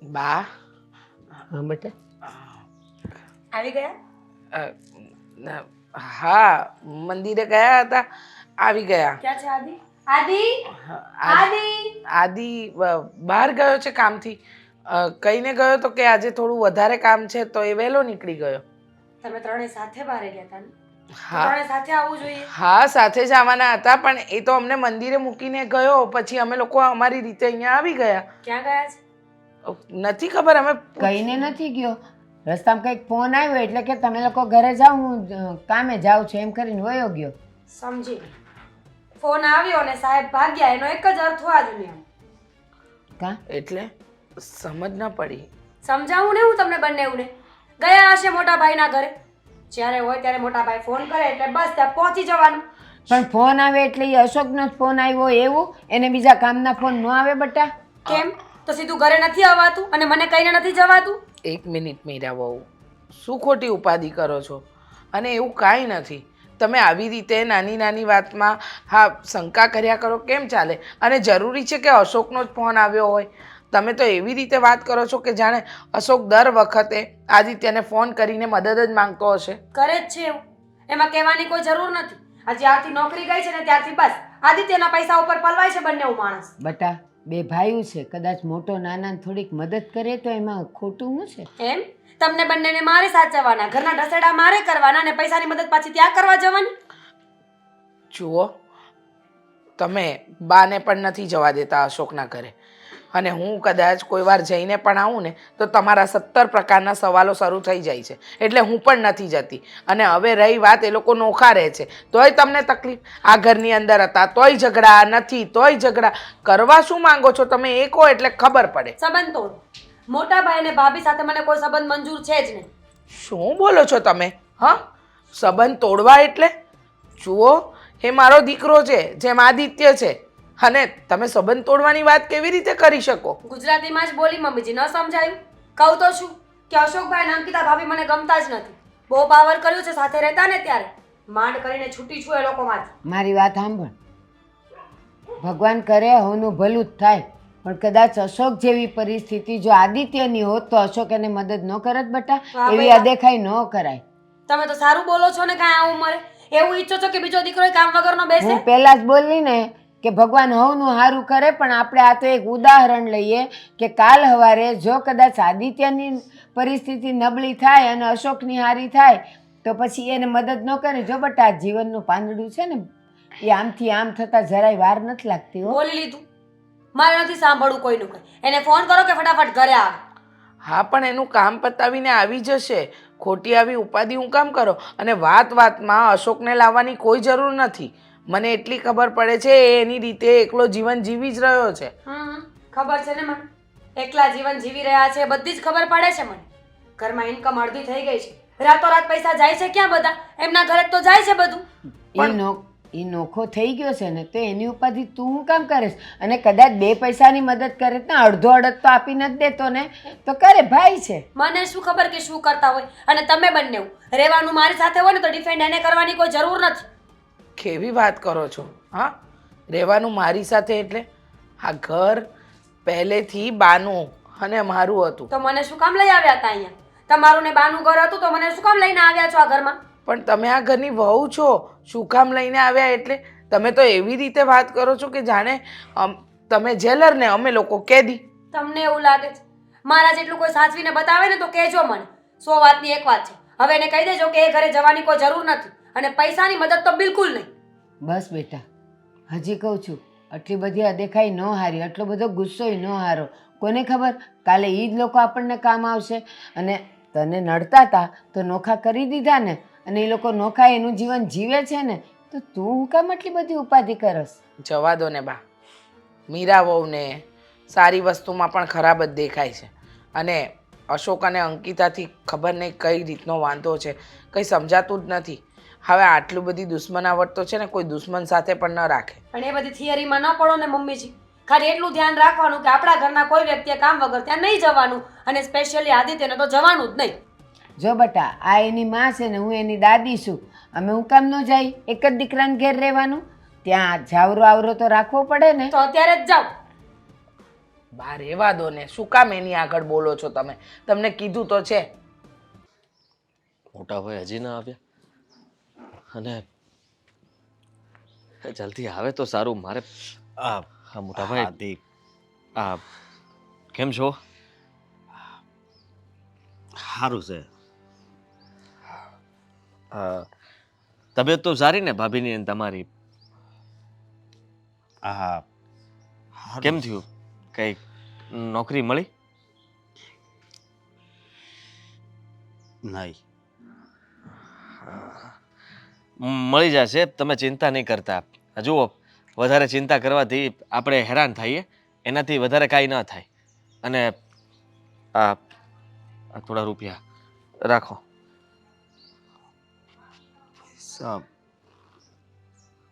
બા હા બેટા. આવી ગયા? હા મંદિરે ગયા હતા, આવી ગયા. ક્યાં છે આદિ? આદિ! આ- આદિ! આદિ બહાર ગયો છે કામથી. કહીને ગયો તો કે આજે થોડું વધારે કામ છે તો એ વહેલો નીકળી ગયો. તમે ત્રણે સાથે બહાર ગયા હતા ને? તો હા ત્રણે સાથે આવવું જોઈએ. હા સાથે જ આવવાના હતા પણ એ તો અમને મંદિરે મૂકીને ગયો, પછી અમે લોકો અમારી રીતે અહીંયા આવી ગયા. ક્યાં ગયા છે? નથી ખબર, અમે કહીને નથી ગયો. રસ્તામાં કંઈક ફોન આવ્યો એટલે કે તમે લોકો ઘરે જાઓ, હું કામે જાઉં છું એમ કરીને વયો ગયો. સમજી ગઈ. ફોન આવ્યો ને સાહેબ ભાગ્યા, એનો એક જ અર્થ હોવા જોઈએ. કા એટલે સમજ ન પડી. સમજાવું ને હું તમને બંનેવને. ગયા હશે મોટા ભાઈના ઘરે. જ્યારે હોય ત્યારે મોટા ભાઈ ફોન કરે એટલે બસ ત્યાં પહોંચી જવાનું. પણ ફોન આવે એટલે એ અશોકનો જ ફોન આવ્યો એવું? એને બીજા કામના ફોન ન આવે બટા? કેમ? તો સીધું ઘરે નથી આવવાતું અને મને કહીને નથી જવાતું? એક મિનિટ મીરા બહુ, શું ખોટી ઉપાધિ કરો છો? અને એવું કાંઈ નથી. તમે આવી રીતે નાની નાની વાતમાં શંકા કર્યા કરો કેમ ચાલે? અને જરૂરી છે કે અશોકનો જ ફોન આવ્યો હોય? તમે તો એવી રીતે વાત કરો છો કે જાણે અશોક દર વખતે આદિત્યને ફોન કરીને મદદ જ માંગતો હશે. કરે જ છે એવું. એમાં કહેવાની કોઈ જરૂર નથી. આ જ્યારથી નોકરી ગઈ છે ને ત્યારથી બસ આદિત્યના પૈસા ઉપર પલવાય છે બંને માણસ. બટા બે ભાઈઓ છે, કદાચ મોટો નાના થોડીક મદદ કરે તો એમાં ખોટું શું છે? એમ? તમને બંનેને મારે સાચવવાના, ઘરના ઢસેડા મારે કરવાના અને પૈસાની મદદ પાછી ત્યાં કરવા જવાની? જુઓ, તમે બાને પણ નથી જવા દેતા અશોકના ઘરે, અને હું કદાચ કોઈ વાર જઈને પણ આવું ને તો તમારા 17 પ્રકારના સવાલો શરૂ થઈ જાય છે, એટલે હું પણ નથી જતી. અને હવે રહી વાત, એ લોકો નોખા રહે છે તોય તમને તકલીફ. આ ઘરની અંદર હતા તોય ઝઘડા, નથી તોય ઝઘડા. કરવા શું માંગો છો તમે એ કહો એટલે ખબર પડે. સંબંધ તોડ. મોટા ભાઈ અને ભાભી સાથે મને કોઈ સંબંધ મંજૂર છે જ નહીં. શું બોલો છો તમે? હા, સંબંધ તોડવા એટલે? જુઓ, એ મારો દીકરો છે જેમ આદિત્ય છે, અને તમે સંબંધ તોડવાની વાત કેવી રીતે કરી શકો? ગુજરાતીમાં જ બોલી મમ્મીજી, ન સમજાયું? કહું તો શું કે અશોકભાઈ અને અંકિતા ભાભી મને ગમતા જ નથી. બહુ પાવર કર્યું છે સાથે રહેતા ને ત્યારે. માંડ કરીને છૂટી છું એ લોકોમાંથી. મારી વાત સાંભળ. ભગવાન કરે હવનું ભલું જ થાય, પણ કદાચ અશોક જેવી પરિસ્થિતિ જો આદિત્યની હોત તો અશોક એને મદદ ન કરત બટા. વાહ એવી ભાઈ વાહ. અદેખાઈ ન કરાય. તમે તો સારું બોલો છો ને કાંઈ આ ઉંમરે. એવું ઈચ્છો છો કે બીજો દીકરો કામ વગરનો બેસે? હું પહેલા જ બોલી ને કે ભગવાન હવનું સારું કરે, પણ આપણે આ તો એક ઉદાહરણ લઈએ કે કાલ સવારે જો કદાચ આદિત્યની પરિસ્થિતિ નબળી થાય અને અશોકની હારી થાય તો પછી એને મદદ ન કરે. જો બટા આ જીવનનું પાંદડું છે ને એ આમથી આમ થતાં જરાય વાર નથી લાગતી હો. બોલી લીધું. મારે નથી સાંભળવું કોઈનું કંઈ. એને ફોન કરો કે ફટાફટ ઘરે આવે. હા પણ એનું કામ પતાવીને આવી જશે. ખોટી આવી ઉપાધિ હું કામ કરો? અને વાત વાતમાં અશોકને લાવવાની કોઈ જરૂર નથી. મને એટલી ખબર પડે છે એ એની રીતે એકલો જીવન જીવી જ રહ્યો છે. ખબર છે ને મને. એકલા જીવન જીવી રહ્યા છે બધી જ ખબર પડે છે મને. ઘરમાં ઇન્કમ અડધી થઈ ગઈ છે. રાતોરાત પૈસા જાય છે ક્યાં બધા? એમના ઘરે જ તો જાય છે બધું. એ નોખો થઈ ગયો છે ને તો એની ઉપાધિ તું શું કામ કરેશ? અને કદાચ 2 પૈસાની મદદ કરે ને અડધો અડધ તો આપી નથી દેતો ને તો કરે, ભાઈ છે. મને શું ખબર કે શું કરતા હોય? અને તમે બંને રહેવાનું મારી સાથે હોય ને તો ડિફેન્ડ એને કરવાની કોઈ જરૂર નથી. કેવી વાત કરો છો? હા, રહેવાનું મારી સાથે એટલે? આ ઘર પહેલેથી બાનું અને મારું હતું. તો મને શું કામ લઈ આવ્યા હતા અહીંયા? તમારું ને બાનું ઘર હતું તો મને શું કામ લઈને આવ્યા છો આ ઘરમાં? પણ તમે આ ઘરની વહુ છો, શું કામ લઈને આવ્યા એટલે? તમે તો એવી રીતે વાત કરો છો કે જાણે તમે જેલર ને અમે લોકો કેદી. તમને એવું લાગે છે? મારા જેટલું કોઈ સાચવીને બતાવે ને તો કહેજો મને. 100 વાતની એક વાત છે. હવે એને કહી દેજો કે એ ઘરે જવાની કોઈ જરૂર નથી, અને પૈસાની મદદ તો બિલકુલ નહીં. બસ બેટા, હજી કહું છું આટલી બધી અદેખાઈ ન હારી, આટલો બધો ગુસ્સોય ન હારો. કોને ખબર કાલે એ જ લોકો આપણને કામ આવશે. અને તને નડતા હતા તો નોખા કરી દીધા ને, અને એ લોકો નોખા એનું જીવન જીવે છે ને તો તું હું કામ આટલી બધી ઉપાધિ કરસ? જવા દો ને બા. મીરા વહુને સારી વસ્તુમાં પણ ખરાબ જ દેખાય છે, અને અશોક અને અંકિતાથી ખબર નહીં કઈ રીતનો વાંધો છે, કંઈ સમજાતું જ નથી. હવે આટલું બધી દુશ્મનાવટ તો છે ને કોઈ દુશ્મન સાથે પણ ન રાખે. પણ એ બધી થિયરીમાં ન પડો ને મમ્મીજી. ખાલી એટલું ધ્યાન રાખવાનું કે આપણા ઘરના કોઈ વ્યક્તિએ કામ વગર ત્યાં નહીં જવાનું, અને સ્પેશિયલી આદિત્યને તો જવાનું જ નહીં. જો બટા આ એની માં છે ને હું એની દાદી છું. અમે હું કામ ન જાય? એક જ દીકરાને ઘેર રહેવાનું? ત્યાં જાવરો આવરો તો રાખવો પડે ને. તો અત્યારે જ જાઓ. બા રહેવા દો ને, શું કામ એની આગળ બોલો છો તમે? તમને કીધું તો છે. મોટા ભાઈ હજી ના આવ્યા, અને જલ્દી આવે તો સારું. મારે આ હા મોટા ભાઈ, હાથી આ કેમ છો? સારું છે. તબિયત તો સારી ને ભાભીની અને તમારી? હા સારું કેમ છે. થયું? કઈ નોકરી મળી? નહીં. મળી જશે, તમે ચિંતા નહીં કરતા. જુઓ, વધારે ચિંતા કરવાથી આપણે હેરાન થઈએ, એનાથી વધારે કાંઈ ન થાય. અને આ આ થોડા રૂપિયા રાખો.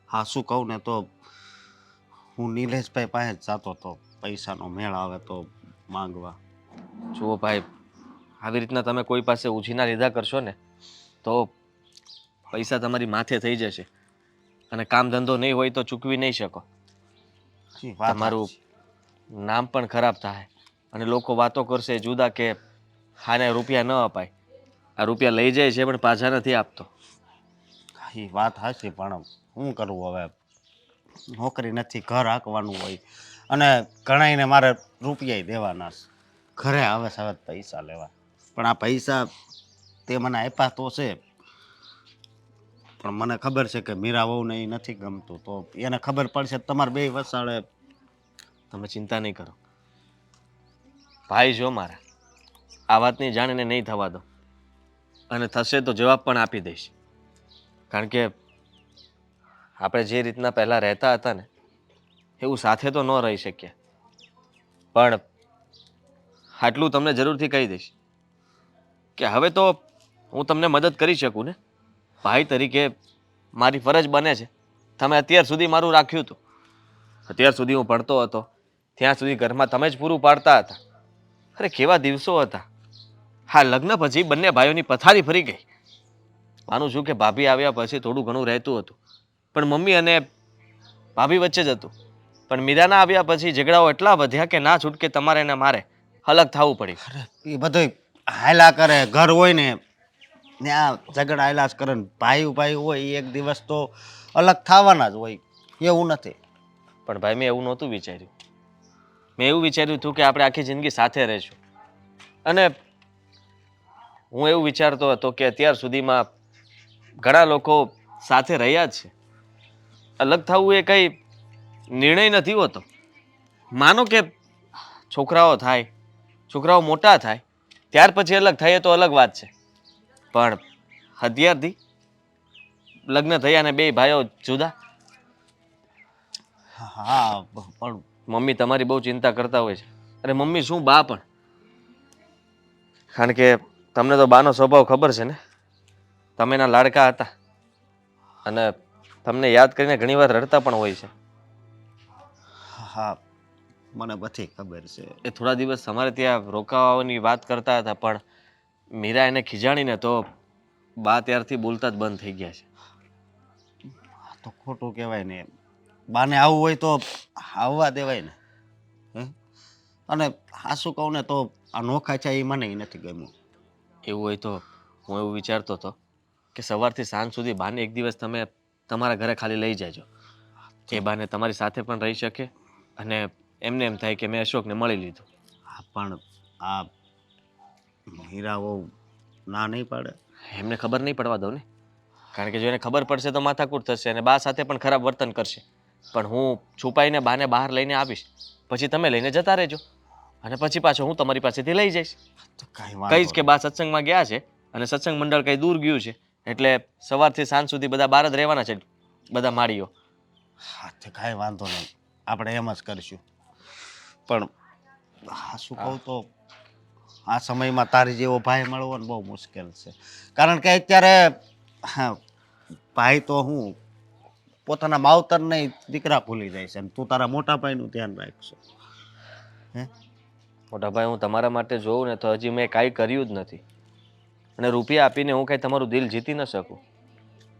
હા શું કહું ને તો હું નિલેશભાઈ પાસે જ જતો હતો પૈસાનો મેળ આવે તો માંગવા. જુઓ ભાઈ, આવી રીતના તમે કોઈ પાસે ઉછીના લીધા કરશો ને તો પૈસા તમારી માથે થઈ જશે, અને કામ ધંધો નહીં હોય તો ચૂકવી નહીં શકો. વાત તમારું સાચી. નામ પણ ખરાબ થાય, અને લોકો વાતો કરશે જુદા કે હાને રૂપિયા ન અપાય. આ રૂપિયા લઈ જાય છે પણ પાછા નથી આપતો. એ વાત સાચી, પણ શું કરવું હવે? નોકરી નથી, ઘર હાંકવાનું હોય, અને ઘણાઈને મારે રૂપિયા દેવાના છે. ઘરે આવે છે હવે પૈસા લેવા, પણ આ પૈસા તે મને આપ્યા તો છે, પણ મને ખબર છે કે મીરા વહુને એ નથી ગમતું, તો એને ખબર પડશે તમારે બે વસાળે. તમે ચિંતા નહીં કરો ભાઈ. જો મારા આ વાતની જાણ એને નહીં થવા દો, અને થશે તો જવાબ પણ આપી દઈશ. કારણ કે આપણે જે રીતના પહેલાં રહેતા હતા ને એવું સાથે તો ન રહી શક્યા. પણ આટલું તમને જરૂરથી કહી દઈશ કે હવે તો હું તમને મદદ કરી શકું ને. ભાઈ તરીકે મારી ફરજ બને છે. તમે અત્યાર સુધી મારું રાખ્યું હતું. અત્યાર સુધી હું ભણતો હતો ત્યાં સુધી ઘરમાં તમે જ પૂરું પાડતા હતા. અરે કેવા દિવસો હતા. હા, લગ્ન પછી બંને ભાઈઓની પથારી ફરી ગઈ. માનું છું કે ભાભી આવ્યા પછી થોડું ઘણું રહેતું હતું, પણ મમ્મી અને ભાભી વચ્ચે જ હતું. પણ મીરાના આવ્યા પછી ઝઘડાઓ એટલા વધ્યા કે ના છૂટકે તમારે ને મારે અલગ થવું પડ્યું. એ બધું હાયલા કરે, ઘર હોય ને ત્યાં ઝઘડા હાયલા જ કરે ને ભાઈ ભાઈ હોય એ એક દિવસ તો અલગ થવાના જ હોય, એવું નથી. પણ ભાઈ, મેં એવું નહોતું વિચાર્યું. મેં એવું વિચાર્યું હતું કે આપણે આખી જિંદગી સાથે રહીશું. અને હું એવું વિચારતો હતો કે અત્યાર સુધીમાં ઘણા લોકો સાથે રહ્યા જ છે. અલગ થવું એ કંઈ નિર્ણય નથી હોતો. માનો કે છોકરાઓ થાય, છોકરાઓ મોટા થાય, ત્યાર પછી અલગ થાય તો અલગ વાત છે. પણ અત્યારથી લગ્ન થયા અને બે ભાઈઓ જુદા. હા પણ મમ્મી તમારી બહુ ચિંતા કરતા હોય છે. અરે મમ્મી શું, બા પણ. કારણ કે તમને તો બાનો સ્વભાવ ખબર છે ને. તમે એના લાડકા હતા, અને તમને યાદ કરીને ઘણીવાર રડતા પણ હોય છે. હા મને બધી ખબર છે. એ થોડા દિવસ તમારે ત્યાં રોકાવાની વાત કરતા હતા, પણ મીરા એને ખીજાણીને તો બા ત્યારથી બોલતા જ બંધ થઈ ગયા છે. આ તો ખોટું કહેવાય ને. બાને આવવું હોય તો આવવા દેવાય ને. અને આ શું કહું ને તો આ નોખા છે એ મને નથી ગમ્યું. એવું હોય તો હું એવું વિચારતો હતો કે સવારથી સાંજ સુધી બાને એક દિવસ તમે તમારા ઘરે ખાલી લઈ જાજો. એ બાને તમારી સાથે પણ રહી શકે, અને એમને એમ થાય કે મેં અશોકને મળી લીધું. હા પણ આ હીરા બહુ ના નહીં પાડે. એમને ખબર નહીં પડવા દો ને. કારણ કે જો એને ખબર પડશે તો માથાકૂટ થશે, અને બા સાથે પણ ખરાબ વર્તન કરશે. પણ હું છુપાઈને બાને બહાર લઈને આવીશ, પછી તમે લઈને જતા રહેજો, અને પછી પાછો હું તમારી પાસેથી લઈ જઈશ. તો કાંઈ કહીશ વાંધો કે બા સત્સંગમાં ગયા છે, અને સત્સંગ મંડળ કંઈ દૂર ગયું છે, એટલે સવારથી સાંજ સુધી બધા બહાર જ રહેવાના છે, બધા માળીઓ. હા તો કાંઈ વાંધો નહીં, આપણે એમ જ કરીશું. પણ આ શું કહું તો આ સમયમાં તારી જેવો ભાઈ મળવો ને બહુ મુશ્કેલ છે. કારણ કે અત્યારે હા ભાઈ તો હું પોતાના માવતરને દીકરા ભૂલી જાય છે, અને તું તારા મોટા ભાઈનું ધ્યાન રાખશો. મોટા ભાઈ, હું તમારા માટે જોઉં ને તો હજી મેં કાંઈ કર્યું જ નથી, અને રૂપિયા આપીને હું કાંઈ તમારું દિલ જીતી ન શકું.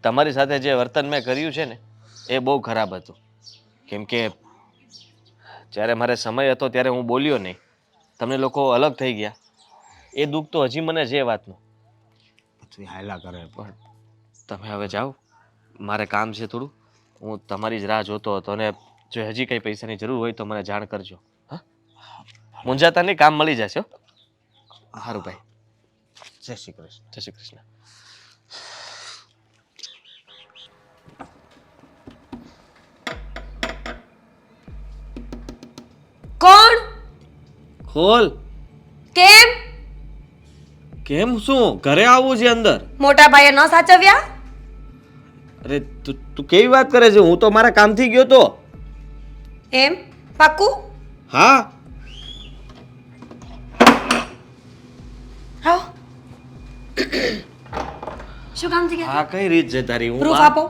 તમારી સાથે જે વર્તન મેં કર્યું છે ને એ બહુ ખરાબ હતું. કેમ કે જ્યારે મારે સમય હતો ત્યારે હું બોલ્યો નહીં, તમને લોકો અલગ થઈ ગયા, એ દુઃખ તો હજી મને છે વાતનું. પછી હાયલા કરે પણ તમે હવે જાઓ, મારે કામ છે થોડું, હું તમારી જ રાહ જોતો હતો. અને જો હજી કંઈ પૈસાની જરૂર હોય તો મને જાણ કરજો. હા, મૂંઝાતા નહીં, કામ મળી જશે. સારું ભાઈ, જય શ્રી કૃષ્ણ. જય શ્રી કૃષ્ણ. કોણ? ખોલ. કેમ? કેમ શું? ઘરે આવવું છે અંદર. મોટા ભાઈએ ન સાચવ્યા? અરે તું કેવી વાત કરે છે? હું તો મારા કામથી ગયો તો. એમ? પાક્કું? હા. આવો. શું કામથી ગયા હા, કઈ રીત છે તારી? હું પ્રૂફ આપો.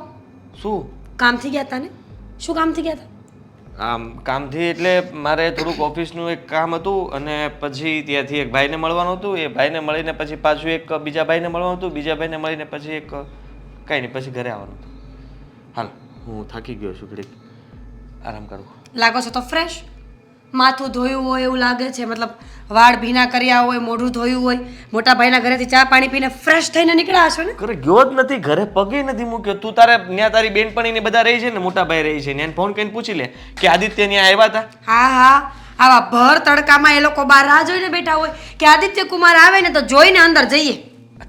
શું કામથી ગયા હતા ને? શું કામથી ગયા હતા? આમ કામથી એટલે મારે થોડુંક ઓફિસનું એક કામ હતું અને પછી ત્યાંથી એક ભાઈને મળવાનું હતું. એ ભાઈને મળીને પછી પાછું એક બીજા ભાઈને મળવાનું હતું. બીજા ભાઈને મળીને પછી એક કંઈ નહીં, પછી ઘરે આવવાનું હતું. હાલ, હું થાકી ગયો છું, ઘડીક આરામ કરું. લાગો છો તો ફ્રેશ. માથું ધોયું હોય એવું લાગે છે, મતલબ વાળ ભીના કર્યા હોય, મોઢું ધોયું હોય, મોટા ભાઈના ઘરેથી ચા પાણી પીને ફ્રેશ થઈને નીકળ્યા હશો ને? ઘરે ગયો જ નથી, ઘરે પગે નથી મૂક્યો. તું તારે ત્યાં તારી બેનપણીને બધા રહી છે ને, મોટા ભાઈ રહી છે, ત્યાં ફોન કરીને પૂછી લે કે આદિત્ય ત્યાં આવ્યા હતા. હા હા, આવા ભર તડકામાં એ લોકો બહાર રાહ જોઈને બેઠા હોય કે આદિત્ય કુમાર આવે ને તો જોઈને અંદર જઈએ.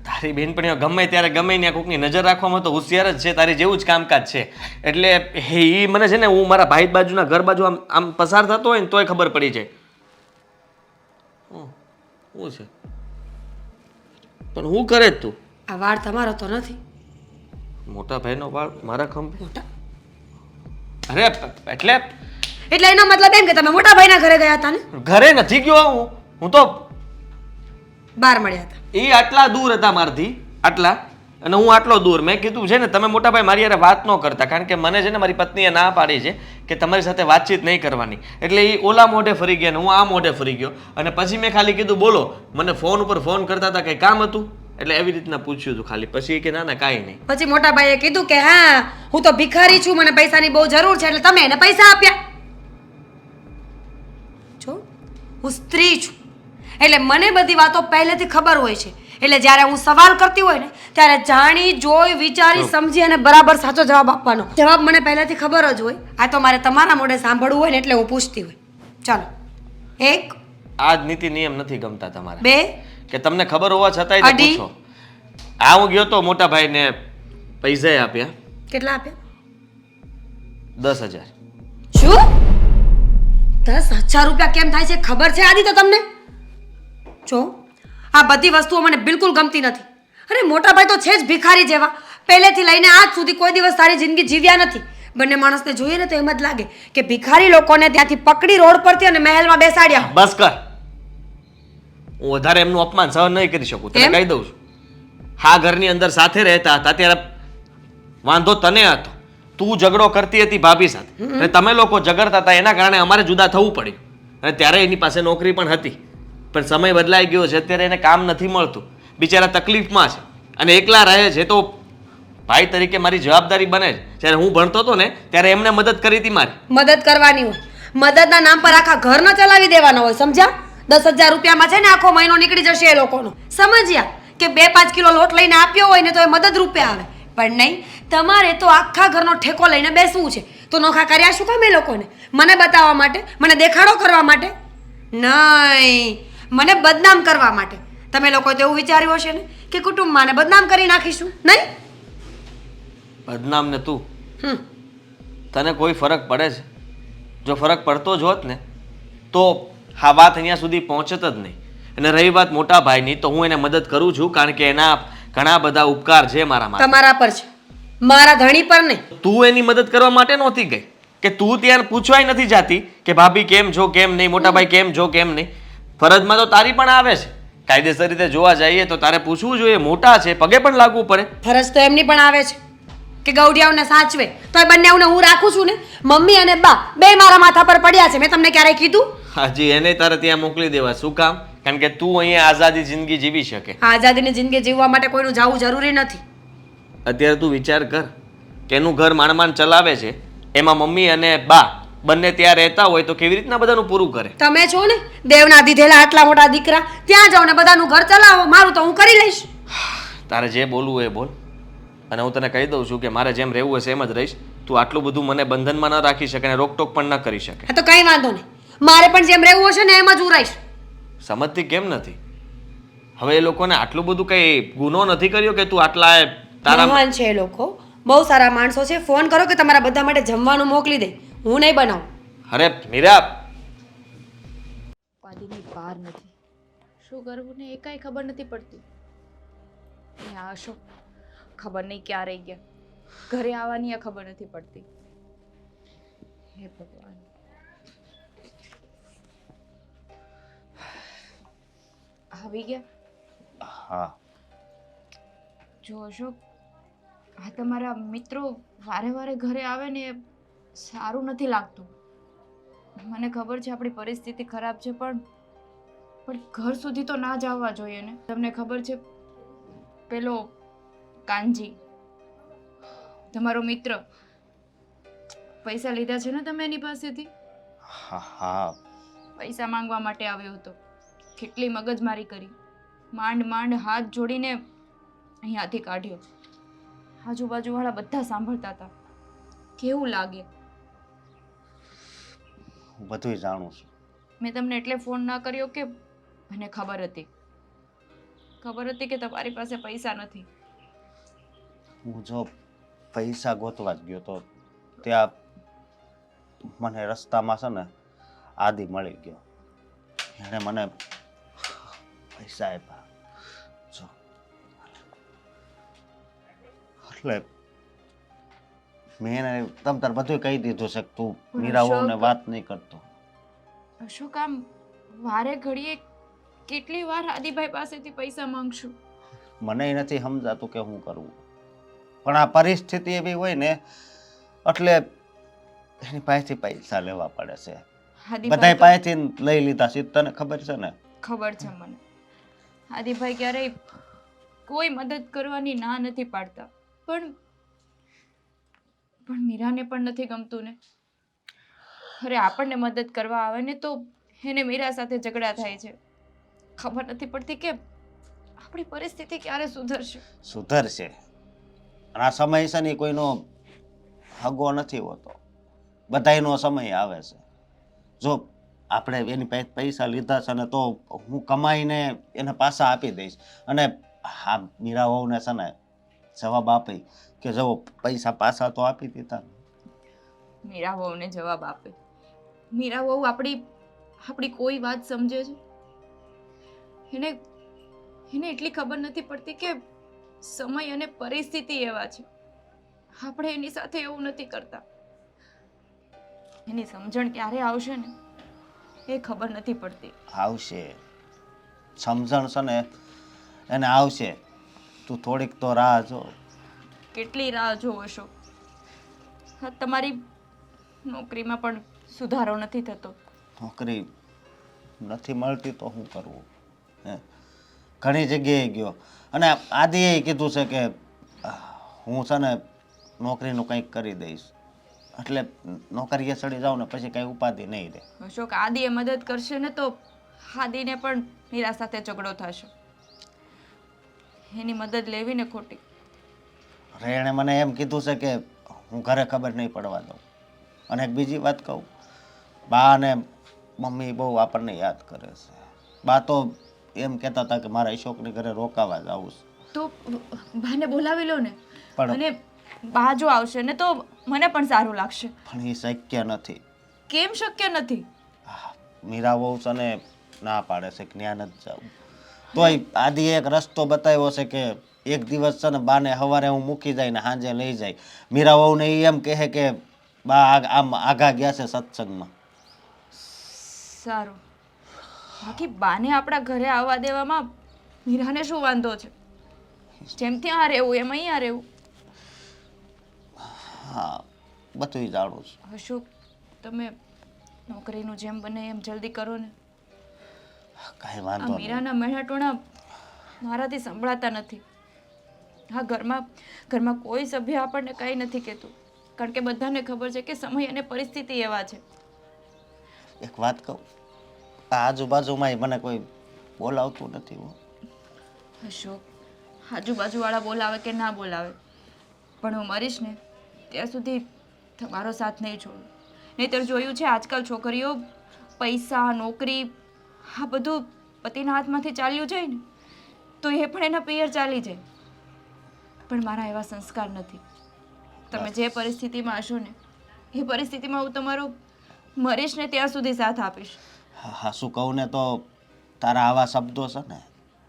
તારી બેનપણીઓ ગમે ત્યારે ગમે ત્યાં કોકની નજર રાખવામાં તો હોશિયાર જ છે, તારી જેવું જ કામકાજ છે. એટલે એ મને છે ને, હું મારા ભાઈ બાજુના ઘર બાજુ આમ આમ પસાર થતો હોય ને તોય ખબર પડી જાય. શું છે? પણ હું કરે જ તું? આ વાળ તમારો તો નથી. મોટા ભાઈનો વાળ મારા ખંભે? મોટા અરે એટલે એટલે એનો મતલબ એમ કે તમે મોટા ભાઈના ઘરે ગયા હતા ને? ઘરે નથી ગયો હું તો બહાર મળ્યા હતા. એ આટલા દૂર હતા મારથી, આટલા, અને હું આટલો દૂર. મેં કીધું છે ને, તમે મોટા ભાઈ મારી યારે વાત ન કરતા, કારણ કે મને છે ને મારી પત્નીએ ના પાડી છે કે તમારી સાથે વાતચીત નહીં કરવાની. એટલે એ ઓલા મોઢે ફરી ગયા ને હું આ મોઢે ફરી ગયો. અને પછી મેં ખાલી કીધું બોલો, મને ફોન ઉપર ફોન કરતા હતા, કંઈ કામ હતું એટલે એવી રીતના પૂછ્યું હતું ખાલી. પછી એ કે ના ના કાંઈ નહીં. પછી મોટા ભાઈએ કીધું કે હા હું તો ભિખારી છું, મને પૈસાની બહુ જરૂર છે, એટલે તમે એને પૈસા આપ્યા. જો હું સ્ત્રી છું એટલે મને બધી વાતો પહેલેથી ખબર હોય છે. એટલે જ્યારે હું સવાલ કરતી હોય ને ત્યારે જાણી જોઈ વિચારી સમજી અને બરાબર સાચો જવાબ આપવાનો. જવાબ મને પહેલેથી ખબર જ હોય. આ તો મારે તમારા મોઢે સાંભળવું હોય ને એટલે હું પૂછતી હોય. ચાલો, 1 આ જ નીતિ નિયમ નથી ગમતા તમારે, 2 કે તમને ખબર હોવા છતાંય તે પૂછો. આ હું ગયો તો મોટા ભાઈને પૈસા આપ્યા. કેટલા આપ્યા? 10,000. શું? 10,000 રૂપિયા કેમ થાય છે ખબર છે આદિ તો તમને? જો આ બધી વસ્તુઓ મને બિલકુલ ગમતી નથી. અરે મોટા ભાઈ તો છે જ ભિખારી જેવા. પહેલેથી લઈને આજ સુધી કોઈ દિવસ સારી જિંદગી જીવ્યા નથી. બંને માણસને જોઈએ ને તો એમ જ લાગે કે ભિખારી લોકોને ત્યાંથી પકડી રોડ પરથી અને મહેલમાં બેસાડ્યા. બસ કર, હું વધારે એમનું અપમાન સહન નહીં કરી શકું, તને કહી દઉં છું. હા, ઘરની અંદર સાથે રહેતા હતા ત્યારે વાંધો તને હતો. તું ઝઘડો કરતી હતી ભાભી સાથે અને તમે લોકો ઝઘડતા હતા, એના કારણે અમારે જુદા થવું પડ્યું. અને ત્યારે એની પાસે નોકરી પણ હતી, પણ સમય બદલાઈ ગયો છે. અત્યારે એને કામ નથી મળતું, બિચારા તકલીફમાં છે અને એકલા રહે છે. તો ભાઈ તરીકે મારી જવાબદારી બને છે. જ્યારે હું ભણતો હતો ને ત્યારે એમને મદદ કરી હતી મારી. મદદ કરવાની હોય, મદદના નામ પર આખા ઘર ન ચલાવી દેવાના હોય, સમજ્યા? 10,000 રૂપિયામાં છે ને આખો મહિનો નીકળી જશે એ લોકોનો. સમજ્યા કે 2-5 કિલો લોટ લઈને આપ્યો હોય ને તો એ મદદ રૂપે આવે. પણ નહીં, તમારે તો આખા ઘરનો ઠેકો લઈને બેસવું છે. તો નોખા કર્યા શું કામ એ લોકોને? મને બતાવવા માટે? મને દેખાડો કરવા માટે? નહીં, મને બદનામ કરવા માટે. તમે લોકોએ તો એવું વિચાર્યું હશે ને કે કુટુંબમાં ને બદનામ કરી નાખીશું, નહીં? બદનામ ને તું, તને કોઈ ફરક પડે છે? જો ફરક પડતો જ હોત ને તો આ વાત અહીંયા સુધી પહોંચત જ નહીં. અને રહી વાત મોટા ભાઈની, તો હું એને મદદ કરું છું કારણ કે એના ઘણા બધા ઉપકાર છે મારા માટે. તમારા પર છે, મારા ધણી પર નહીં. તું એની મદદ કરવા માટે નહોતી ગઈ કે તું ત્યાં પૂછવાય નથી જાતી કે ભાભી કેમ છો કેમ નહીં, મોટા ભાઈ કેમ છો કેમ નહીં. ફરજમાં તો તારી પણ આવે છે. કાયદેસર રીતે જોવા જઈએ તો તારે પૂછવું જોઈએ. મોટા છે, પગે પણ લાગવું પડે. ફરજ તો એમની પણ આવે છે કે ગૌડિયાઓને સાચવે. તો એ બંનેઓને હું રાખું છું ને. મમ્મી અને બા બે મારા માથા પર પડ્યા છે. મેં તમને ક્યારેય કીધું? હાજી, એને તારે ત્યાં મોકલી દેવા. શું કામ? કારણ કે તું અહીંયા આઝાદી જિંદગી જીવી શકે. આઝાદીની જિંદગી જીવવા માટે કોઈનું જવું જરૂરી નથી. અત્યારે તું વિચાર કર કે એનું ઘર માંડ માંડ ચલાવે છે, એમાં મમ્મી અને બા બંને ત્યાં રહેતા હોય તો કેવી રીતના બધાનું પૂરું કરે? તમે છો ને દેવના દીધેલા આટલા મોટા દીકરા, ત્યાં જાઓ ને બધાનું ઘર ચલાવો. મારું તો હું કરી લઈશ. તારે જે બોલવું હોય એ બોલ, અને હું તને કહી દઉં છું કે મારે જેમ રહેવું હશે એમ જ રહીશ. તું આટલું બધું મને બંધનમાં ન રાખી શકે અને રોકટોક પણ ન કરી શકે. હા તો કંઈ વાંધો નહીં, મારે પણ જેમ રહેવું હશે ને એમ જ હું રહીશ. સમજતી કેમ નથી? હવે એ લોકોને આટલું બધું કઈ ગુનો નથી કર્યો કે તું આટલા તારા મહાન છે એ લોકો, બહુ સારા માણસો છે. ફોન કરો કે તમારા બધા માટે જમવાનું મોકલી દે, હું નહીં બનાવું. અરે મીરા, ઉપાધિની પાર નથી. શું કરવું ને એ કાંઈ ખબર નથી પડતી. ને આ અશોક ખબર નહીં ક્યાં રહી ગયા, ઘરે આવવાની આ ખબર નથી પડતી. હે ભગવાન. આવી ગયા? હા. જો અશોક, આ તમારા મિત્રો વારે વારે ઘરે આવે ને એ સારું નથી લાગતું. મને ખબર છે આપણી પરિસ્થિતિ ખરાબ છે, પણ ઘર સુધી તો ના જ આવવા જોઈએ ને. તમને ખબર છે પેલો કાનજી તમારો મિત્ર, પૈસા લીધા છે ને તમે એની પાસેથી? હા હા. પૈસા માંગવા માટે આવ્યો હતો. કેટલી મગજમારી કરી, માંડ માંડ હાથ જોડીને અહીંયાથી કાઢ્યો. આજુબાજુવાળા બધા સાંભળતા હતા. કેવું લાગે? હું બધુંય જાણું છું. મેં તમને એટલે ફોન ના કર્યો કે મને ખબર હતી કે તમારી પાસે પૈસા નથી. હું જો પૈસા ગોતવા જ ગયો તો ત્યાં મને રસ્તામાં છે ને આદિ મળી ગયો. એણે મને પૈસા આપ્યા. જો એટલે મેં એને તમ તાર બધું કહી દીધું છે કે તું પણ મીરા અશોક- વહુને વાત નહીં કરતો. અશોક, આમ વારે ઘડીએ કેટલી વાર આદિભાઈ પાસેથી પૈસા માંગશું? મને નથી સમજાતું કે શું કરવું, પણ આ પરિસ્થિતિ એવી હોય ને એટલે એની પાસેથી પૈસા લેવા પડે છે. આદિભાઈ બધાય તો- પાસેથી લઈ લીધા છે, તને ખબર છે ને? ખબર છે મને. આદિભાઈ ક્યારેય કોઈ મદદ કરવાની ના નથી પાડતા, પણ મીરાને પણ નથી ગમતું ને. અરે આપણને મદદ કરવા આવે ને તો એને મીરા સાથે ઝઘડા થાય છે. ખબર નથી પડતી કે આપણી પરિસ્થિતિ ક્યારે સુધરશે. સુધરશે. અને આ સમય છે ને કોઈનો હગો નથી હોતો, બધાયનો સમય આવે છે. જો આપણે એની પાસે પૈસા લીધા છે ને તો હું કમાઈને એને પાછા આપી દઈશ. અને હા, મીરા વહુને છે ને જવાબ આપી કે જો પૈસા પાછા તો આપી દીધા. મીરા વહુને જવાબ આપે? મીરા વહુ આપણી કોઈ વાત સમજે છે? એને એટલી ખબર નથી પડતી કે સમય અને પરિસ્થિતિ એવા છે. આપણે એની સાથે એવું નથી કરતા. એની સમજણ ક્યારે આવશે ને એ ખબર નથી પડતી. આવશે સમજણ છે ને એને આવશે. તું થોડીક તો રાહ જો. કેટલી રાહ જોવો છો? હા, તમારી નોકરીમાં પણ સુધારો નથી થતો. નોકરી નથી મળતી તો શું કરવું? હે, ઘણી જગ્યાએ ગયો અને આદિએ કીધું છે કે હું છે ને નોકરીનું કંઈક કરી દઈશ, એટલે નોકરીએ ચડી જાઉં ને પછી કંઈ ઉપાધિ નહીં રહે. અશોક, આદિએ મદદ કરશે ને તો આદિને પણ મીરા સાથે ઝઘડો થશે. એની મદદ લેવી ને ખોટી. અરે એણે મને એમ કીધું છે કે હું ઘરે ખબર નહીં પડવા દઉં. અને એક બીજી વાત કહું, બા અને મમ્મી બહુ આપણને યાદ કરે છે. બા તો એમ કહેતા હતા કે મારા અશોકની ઘરે રોકાવા જ આવું છે. તો બાને બોલાવી લો ને. પણ અને બા જો આવશે ને તો મને પણ સારું લાગશે. પણ એ શક્ય નથી. કેમ શક્ય નથી? મીરા વહુ છે ને ના પાડે છે કે ત્યાં નથી જવું. તોય આદિએ એક રસ્તો બતાવ્યો છે કે એક દિવસ છે ને બાને સવારે હું મૂકી જાય ને સાંજે લઈ જાય. મીરા વહુને એ એમ કહે કે બા આમ આઘા ગયા છે સત્સંગમાં. સારું. બાકી બાને આપણા ઘરે આવવા દેવામાં મીરાને શું વાંધો છે? જેમ ત્યાં રહેવું એમ અહીંયા રહેવું. હા, બધું જાણું છું. અશોક, તમે નોકરીનું જેમ બને એમ જલ્દી કરો ને. કાંઈ આ વાંધો નહીં. મીરાના મેળાટોણા મારાથી સંભળાતા નથી. આ ઘરમાં કોઈ સભ્ય આપણને કંઈ નથી કહેતું, કારણ કે બધાને ખબર છે કે સમય અને પરિસ્થિતિ એવા છે. એક વાત કહું, આ આજુબાજુમાં મને કોઈ બોલાવતું નથી હો. અશોક, આજુબાજુવાળા બોલાવે કે ના બોલાવે, પણ હું મરીશ ને ત્યાં સુધી તમારો સાથ નહીં છોડું. નહીંતર જોયું છે આજકાલ છોકરીઓ પૈસા, નોકરી, આ બધું પતિના હાથમાંથી ચાલ્યું જાય ને તો એ પણ એના પિયર ચાલી જાય. પણ મારા એવા સંસ્કાર નથી. તમે જે પરિસ્થિતિમાં હશો ને એ પરિસ્થિતિમાં હું તમારો મરીશ ને ત્યાં સુધી સાથ આપીશ. હા, શું કહું ને તો તારા આવા શબ્દો છે ને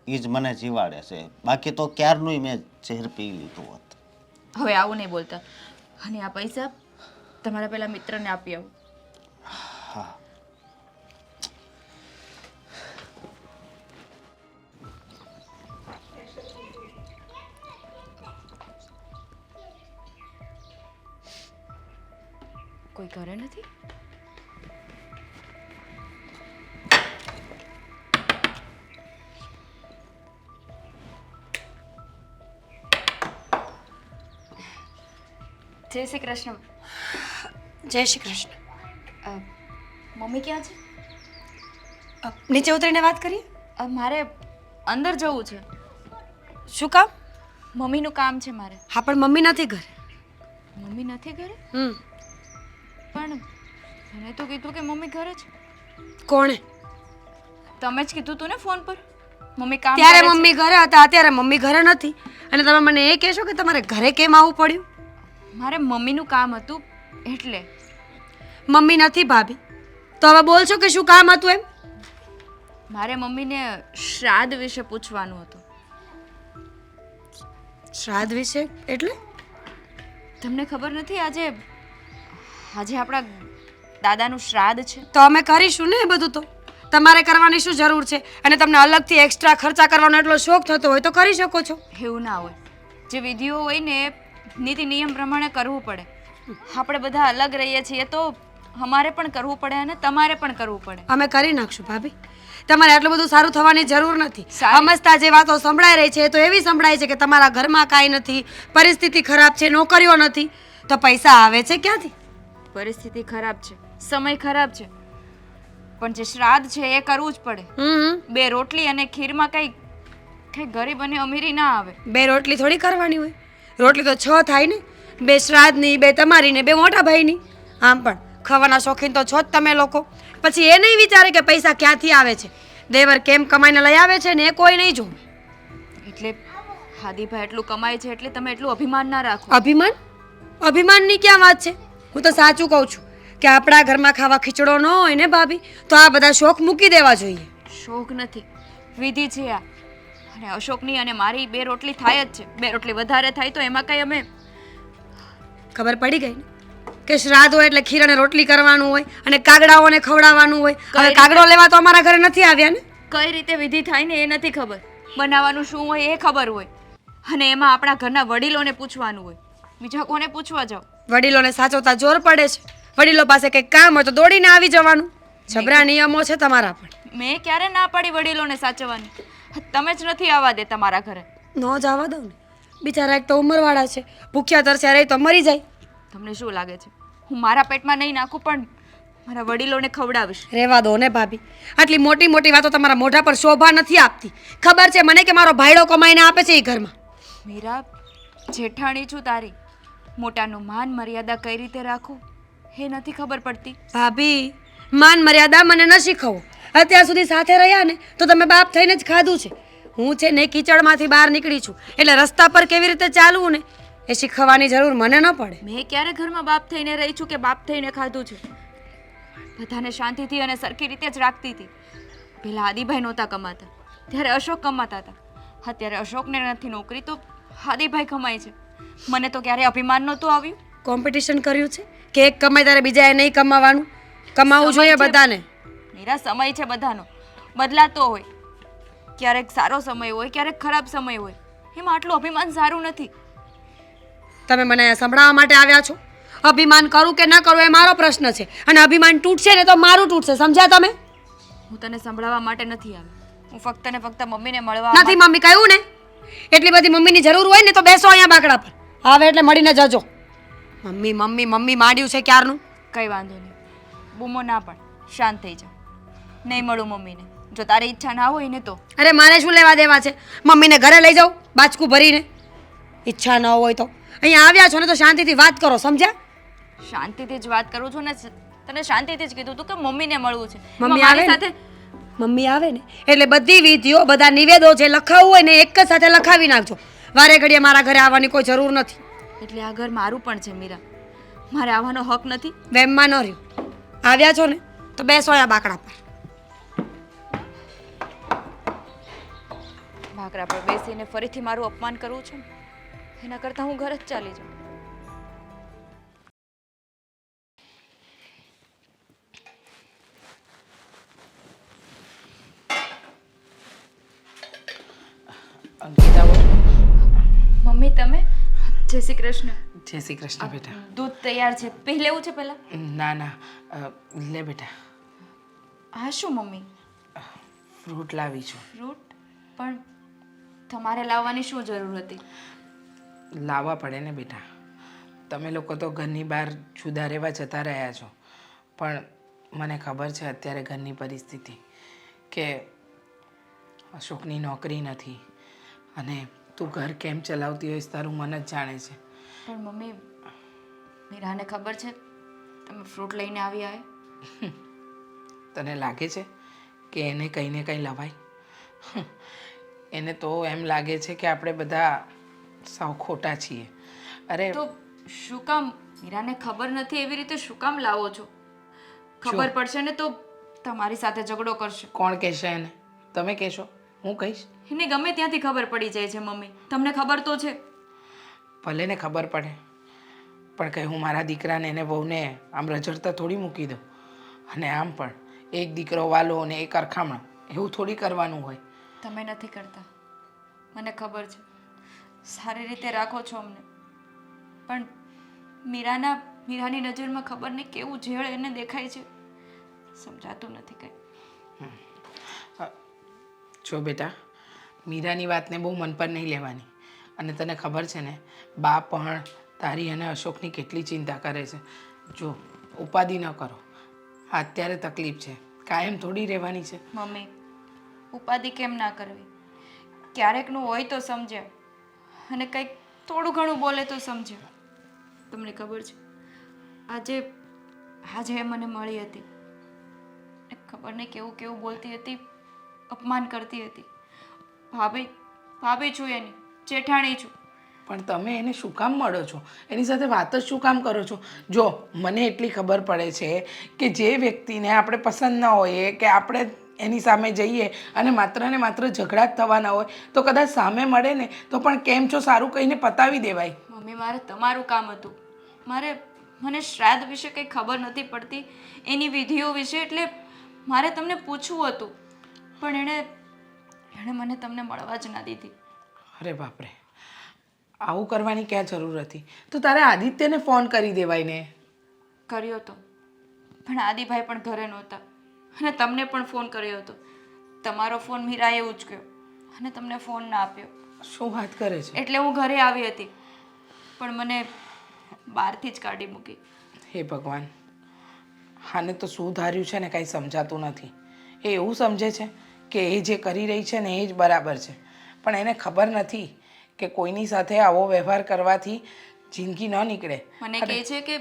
એ જ મને જીવાડે છે. બાકી તો ક્યારનું મેં ઝેર પી લીધું હોત. હવે આવું નહીં બોલતા. અને આ પૈસા તમારા પેલા મિત્રને આપી આવો. હા, કોઈ ઘરે નથી? જય શ્રી કૃષ્ણ. જય શ્રી કૃષ્ણ. મમ્મી ક્યાં છે? નીચે ઉતરીને વાત કરીએ. મારે અંદર જવું છે. શું કામ? મમ્મીનું કામ છે મારે. હા, પણ મમ્મી નથી ઘરે. મમ્મી નથી ઘરે? હમ. પણ મને તો કીધું કે મમ્મી ઘરે છે. કોણે? તમે જ કીધું તું ને ફોન પર મમ્મી કામ ત્યારે કરે છે. મમ્મી ઘરે હતા, અત્યારે મમ્મી ઘરે નથી. અને તમે મને એ કહેશો કે તમારે ઘરે કેમ આવવું પડ્યું? મારે મમ્મીનું કામ હતું એટલે. મમ્મી નથી ભાભી, તો હવે બોલશો કે શું કામ હતું એમ? મારે મમ્મીને શ્રાદ્ધ વિશે પૂછવાનું હતું. શ્રાદ્ધ વિશે એટલે? તમને ખબર નથી આજે આપણા દાદાનું શ્રાદ્ધ છે. તો અમે કરીશું ને એ બધું. તો તમારે કરવાની શું જરૂર છે? અને તમને અલગથી એક્સ્ટ્રા ખર્ચા કરવાનો એટલો શોખ થતો હોય તો કરી શકો છો. એવું ના હોય. જે વિધિઓ હોય ને એ નીતિ નિયમ પ્રમાણે કરવું પડે. આપણે બધા અલગ રહીએ છીએ તો અમારે પણ કરવું પડે અને તમારે પણ કરવું પડે. અમે કરી નાખશું ભાભી. તમારે આટલું બધું સારું થવાની જરૂર નથી. સારી- સમજતા જે વાતો સંભળાઈ રહી છે એ તો એવી સંભળાય છે કે તમારા ઘરમાં કાંઈ નથી, પરિસ્થિતિ ખરાબ છે, નોકરીઓ નથી, તો પૈસા આવે છે ક્યાંથી? પરિસ્થિતિ ખરાબ છે, સમય ખરાબ છે, પણ જે શ્રાદ્ધ છે એ કરવું જ પડે. બે રોટલી અને ખીરમાં કઈ ગરીબ અને અમીરી ના આવે. બે રોટલી થોડી કરવાની હોય. રોટલી તો 6 થાય ને. બે શ્રાદ્ધની, બે તમારી ને બે મોટા ભાઈની. આમ પણ ખાવાના શોખીન તો છો જ તમે લોકો. પછી એ નહીં વિચારે કે પૈસા ક્યાંથી આવે છે, દેવર કેમ કમાઈને લઈ આવે છે ને એ કોઈ નહીં જોવે. એટલે હાદીભાઈ એટલું કમાય છે એટલે તમે એટલું અભિમાન ના રાખો. અભિમાન? અભિમાનની ક્યાં વાત છે? હું તો સાચું કહું છું કે આપણા ઘરમાં ખાવા ખીચડો ન હોય ને ભાભી, તો આ બધા શોખ મૂકી દેવા જોઈએ. શોખ નથી, વિધિ છે આ. અને અશોકની અને મારી બે રોટલી થાય જ છે. બે રોટલી વધારે થાય તો એમાં કઈ અમે ખબર પડી ગઈ ને કે શ્રાદ્ધ હોય એટલે ખીર અને રોટલી કરવાનું હોય અને કાગડાઓને ખવડાવવાનું હોય. હવે કાગડો લેવા તો અમારા ઘરે નથી આવ્યા ને. કઈ રીતે વિધિ થાય ને એ નથી ખબર. બનાવવાનું શું હોય એ ખબર હોય. અને એમાં આપણા ઘરના વડીલોને પૂછવાનું હોય. બીજા કોને પૂછવા જાવ? વડીલોને સાચવતા જોર પડે છે. વડીલો પાસે કંઈક કામ હોય તો દોડીને આવી જવાનું. જબરા નિયમો છે તમારા પણ. મેં ક્યારે ના પાડી વડીલોને સાચવવાની? તમે જ નથી આવવા દે તમારા ઘરે. ન જવા દઉં ને. બિચારા એક તો ઉંમરવાળા છે, ભૂખ્યા તરસ્યા રહી તો મરી જાય. તમને શું લાગે છે હું મારા પેટમાં નહીં નાખું પણ મારા વડીલોને ખવડાવીશ? રહેવા દો ને ભાભી. આટલી મોટી મોટી વાતો તમારા મોઢા પર શોભા નથી આપતી. ખબર છે મને કે મારો ભાઈડો કમાઈને આપે છે એ ઘરમાં. મીરા, જેઠાણી છું તારી. મોટાનું માન મર્યાદા કઈ રીતે રાખવું એ નથી ખબર પડતી. ભાભી, માન મર્યાદા મને ન શીખવો. અત્યાર સુધી સાથે રહ્યા ને તો તમે બાપ થઈને જ ખાધું છે. હું છે ને કીચડમાંથી બહાર નીકળી છું એટલે રસ્તા પર કેવી રીતે ચાલવું ને એ શીખવાની જરૂર મને ન પડે. મેં ક્યારે ઘરમાં બાપ થઈને રહી છું કે બાપ થઈને ખાધું છે? બધાને શાંતિથી અને સરખી રીતે જ રાખતી હતી. પહેલા આદિભાઈ નહોતા કમાતા ત્યારે અશોક કમાતા હતા. અત્યારે અશોકને નથી નોકરી તો આદિભાઈ કમાય છે. મને તો ક્યારે અભિમાન નહોતું આવ્યું. કોમ્પિટિશન કર્યું છે કે એક કમાય ત્યારે બીજાએ નહીં કમાવાનું? કમાવું જોઈએ બધાને. મેરા સમય છે બધાનો, બદલાતો હોય. ક્યારેક સારો સમય હોય, ક્યારેક ખરાબ સમય હોય. એમાં આટલું અભિમાન સારું નથી. તમે મને અહીંયા સંભળાવવા માટે આવ્યા છો? અભિમાન કરું કે ન કરું એ મારો પ્રશ્ન છે. અને અભિમાન તૂટશે ને તો મારું તૂટશે. સમજ્યા તમે? હું તને સંભળાવવા માટે નથી આવી. હું ફક્ત ને ફક્ત મમ્મીને મળવા નથી મમ્મી કહ્યું ને. એટલી બધી મમ્મીની જરૂર હોય ને તો બેસો અહીંયા બાકડા પર. આવે એટલે મળીને જજો. મમ્મી મમ્મી મમ્મી માંડ્યું છે ક્યારનું. કંઈ વાંધો નહીં, બૂમો ના પણ, શાંત થઈ જા. નહીં મળું મમ્મીને. જો તારી ઈચ્છા ના હોય ને તો અરે મારે શું લેવા દેવા છે? મમ્મીને ઘરે લઈ જાઉં બાચકું ભરીને? ઈચ્છા ન હોય તો અહીંયા આવ્યા છો ને તો શાંતિથી વાત કરો, સમજ્યા? શાંતિથી જ વાત કરું છું ને. તને શાંતિથી જ કીધું તું કે મમ્મીને મળવું છે. મમ્મી મારી આવે ને? મમ્મી આવે ને એટલે બધી વિધિઓ બધા નિવેદો જે લખાવવું હોય ને એક જ સાથે લખાવી નાખજો. વારે ઘડીએ મારા ઘરે આવવાની કોઈ જરૂર નથી. એટલે આ ઘર મારું પણ છે મીરા. મારે આવવાનો હક નથી. વેમમાં ન રહ્યો. આવ્યા છો ને તો બેસો આ બાકડા પર. ભાખરા પર બેસીને ફરીથી મારું અપમાન કરવું છે ને, એના કરતાં હું ઘર જ ચાલી જાઉં. અંકિતા બોલ. મમ્મી તમે? જય શ્રી કૃષ્ણ. જય શ્રી કૃષ્ણ બેટા. દૂધ તૈયાર છે, પી લેવું છે પહેલા? ના ના, લે બેટા. આ શું મમ્મી? ફ્રૂટ લાવી છું. ફ્રૂટ? પણ તમારે લાવવાની શું જરૂર હતી? લાવવા પડે ને બેટા. તમે લોકો તો ઘરની બહાર જુદા રહેવા જતા રહ્યા છો, પણ મને ખબર છે અત્યારે ઘરની પરિસ્થિતિ કે અશોકની નોકરી નથી અને તું ઘર કેમ ચલાવતી હોઈશ તારું મન જ જાણે છે. પણ મમ્મી, મીરાને ખબર છે તમે ફ્રૂટ લઈને આવી આય? તને લાગે છે કે એને કંઈ ને કંઈ લવાય? એને તો એમ લાગે છે કે આપણે બધા સાવ ખોટા છીએ. અરે તો શું કામ? મીરાને ખબર નથી એવી રીતે શું કામ લાવો છો? ખબર પડશે ને તો તમારી સાથે ઝઘડો કરશે. કોણ કહેશે એને? તમે કહેશો? હું કહીશ? એને ગમે ત્યાંથી ખબર પડી જાય છે મમ્મી. તમને ખબર તો છે. ભલે ને ખબર પડે, પણ કંઈ હું મારા દીકરાને એને વહુને આમ રજડતા થોડી મૂકી દઉં. અને આમ પણ એક દીકરો વાલો અને એક અરખામણ એવું થોડી કરવાનું હોય. તમે નથી કરતા, મને ખબર છે. સારી રીતે રાખો છો અમને, પણ મીરાની નજરમાં ખબર નહીં કેવું ઝેડ એને દેખાય છે. સમજાતું નથી કંઈ. જો બેટા, મીરાની વાતને બહુ મન પર નહીં લેવાની. અને તને ખબર છે ને, બા પણ તારી અને અશોકની કેટલી ચિંતા કરે છે. જો ઉપાધિ ન કરો. અત્યારે તકલીફ છે, કાયમ થોડી રહેવાની છે. મમ્મી, ઉપાધિ કેમ ના કરવી? ક્યારેકનું હોય તો સમજે, અને કંઈક થોડું ઘણું બોલે તો સમજે. તમને ખબર છે આજે એ મને મળી હતી, ખબર નહીં કેવું કેવું બોલતી હતી, અપમાન કરતી હતી. ભાભી છું એની, જેઠાણી છું. પણ તમે એને શું કામ મળો છો? એની સાથે વાત જ શું કામ કરો છો? જો મને એટલી ખબર પડે છે કે જે વ્યક્તિને આપણે પસંદ ન હોઈએ કે આપણે એની સામે જઈએ અને માત્ર ને માત્ર ઝઘડા જ થવાના હોય તો કદાચ સામે મળે ને તો પણ કેમ છો સારું કહીને પતાવી દેવાય. મમ્મી, મારે તમારું કામ હતું. મને શ્રાદ્ધ વિશે કંઈ ખબર નથી પડતી, એની વિધિઓ વિશે, એટલે મારે તમને પૂછવું હતું. પણ એણે મને તમને મળવા જ ના દીધી. અરે બાપરે, આવું કરવાની ક્યાં જરૂર હતી? તો તારે આદિત્યને ફોન કરી દેવાય ને. કર્યો તો, પણ આદિભાઈ પણ ઘરે નહોતા, અને તમને પણ ફોન કર્યો હતો. તમારો ફોન મીરાએ ઉચક્યો અને તમને ફોન ના આપ્યો. શું વાત કરે છે? એટલે હું ઘરે આવી હતી, પણ મને બહારથી જ કાઢી મૂકી. હે ભગવાન, આને તો શું ધાર્યું છે ને કાંઈ સમજાતું નથી. એ એવું સમજે છે કે એ જે કરી રહી છે ને એ જ બરાબર છે, પણ એને ખબર નથી કે કોઈની સાથે આવો વ્યવહાર કરવાથી જિંદગી ન નીકળે. મને કહે છે કે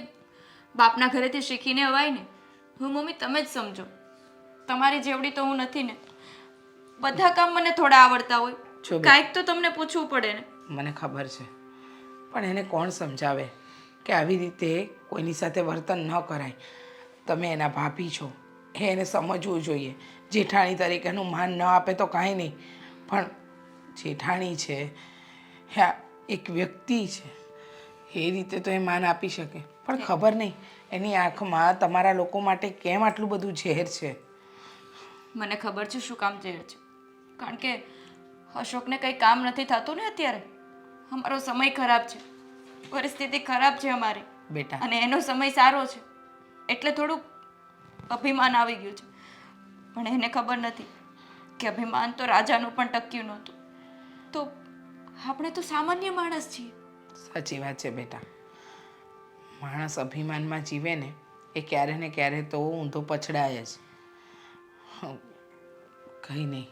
બાપના ઘરેથી શીખીને અવાય ને. હું મમ્મી, તમે જ સમજો, તમારી જેવડી તો હું નથી ને. બધા કામ મને થોડા આવડતા હોય, કાંઈક તો તમને પૂછવું પડે ને. મને ખબર છે, પણ એને કોણ સમજાવે કે આવી રીતે કોઈની સાથે વર્તન ન કરાય. તમે એના ભાભી છો, એને સમજવું જોઈએ. જેઠાણી તરીકેનું માન ન આપે તો કાંઈ નહીં, પણ જેઠાણી છે, હા એક વ્યક્તિ છે, એ રીતે તો એ માન આપી શકે. પણ ખબર નહીં એની આંખમાં તમારા લોકો માટે કેમ આટલું બધું ઝેર છે. મને ખબર છે શું કામ ઝેર છે, કારણ કે અશોકને કંઈ કામ નથી થતું ને અત્યારે. અમારો સમય ખરાબ છે, પરિસ્થિતિ ખરાબ છે અમારી બેટા, અને એનો સમય સારો છે, એટલે થોડુંક અભિમાન આવી ગયું છે. પણ એને ખબર નથી કે અભિમાન તો રાજાનું પણ ટક્યું નહોતું. તો આપણે તો સામાન્ય માણસ છીએ. સાચી વાત છે બેટા. માણસ અભિમાનમાં જીવે ને એ ક્યારે ને ક્યારે તો ઊંધો પછડાય જ. કંઈ નહીં,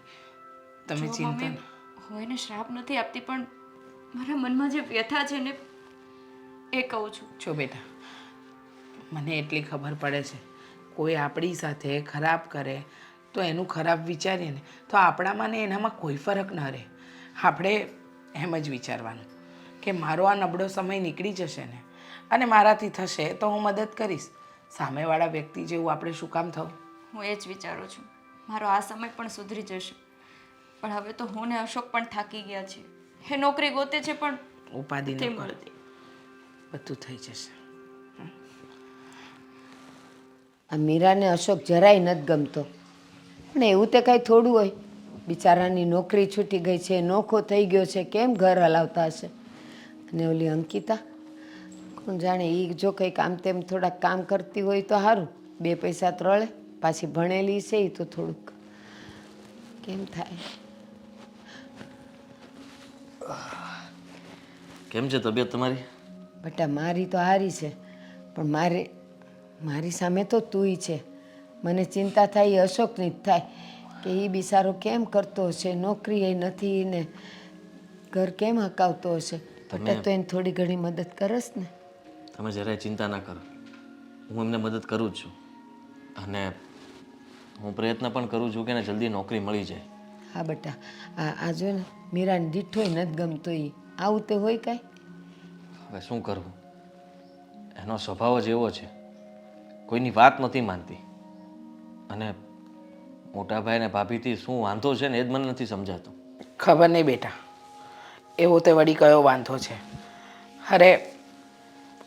તમે જો ચિંતા મમ્મી, હું એને શ્રાપ નથી આપતી, પણ મારા મનમાં જે વ્યથા છે ને એ કહું છું. છો બેટા, મને એટલી ખબર પડે છે કોઈ આપણી સાથે ખરાબ કરે તો એનું ખરાબ વિચારીએ ને તો આપણામાં ને એનામાં કોઈ ફરક ન રહે. આપણે એમ જ વિચારવાનું કે મારો આ નબળો સમય નીકળી જશે ને અને મારાથી થશે તો હું મદદ કરીશ. સામેવાળા વ્યક્તિ જેવું આપણે શું કામ થવું? હું એ જ વિચારું છું. મારો આ સમય પણ સુધરી જશે, પણ હવે તો હું ને અશોક પણ થાકી ગયા છે. એ નોકરી ગોતે છે પણ ઉપાધિ નથી ન કર, મળતી. બધું થઈ જશે. આ મીરાને અશોક જરાય નથી ગમતો. પણ એવું તે કાંઈ થોડું હોય, બિચારાની નોકરી છૂટી ગઈ છે, નોખો થઈ ગયો છે, કેમ ઘર હલાવતા હશે. અને ઓલી અંકિતા, કોણ જાણે એ જો કંઈક આમ તેમ થોડાક કામ કરતી હોય તો સારું, બે પૈસા ત્રળે. પાછી ભણેલી છે એ તો થોડુંક કેમ થાય. કેમ છે તબિયત તમારી? બેટા મારી તો હારી છે, પણ મારી સામે તો તુંય છે. મને ચિંતા થાય એ અશોકની જ થાય કે એ બિચારો કેમ કરતો હશે, નોકરી એ નથી ને ઘર કેમ હકાવતો હશે. બેટા તો એને થોડી ઘણી મદદ કરસ ને. તમે જરાય ચિંતા ના કરો, હું એમને મદદ કરું જ છું અને હું પ્રયત્ન પણ કરું છું કે એને જલ્દી નોકરી મળી જાય. હા બેટા, આ જો ને મીરાને દીઠોય નથી ગમતો. એ આવું તે હોય કાંઈ? હવે શું કરવું, એનો સ્વભાવ જ એવો છે, કોઈની વાત નથી માનતી. અને મોટા ભાઈ ને ભાભીથી શું વાંધો છે ને એ જ મને નથી સમજાતું. ખબર નહીં બેટા, એવો તે વળી કયો વાંધો છે? અરે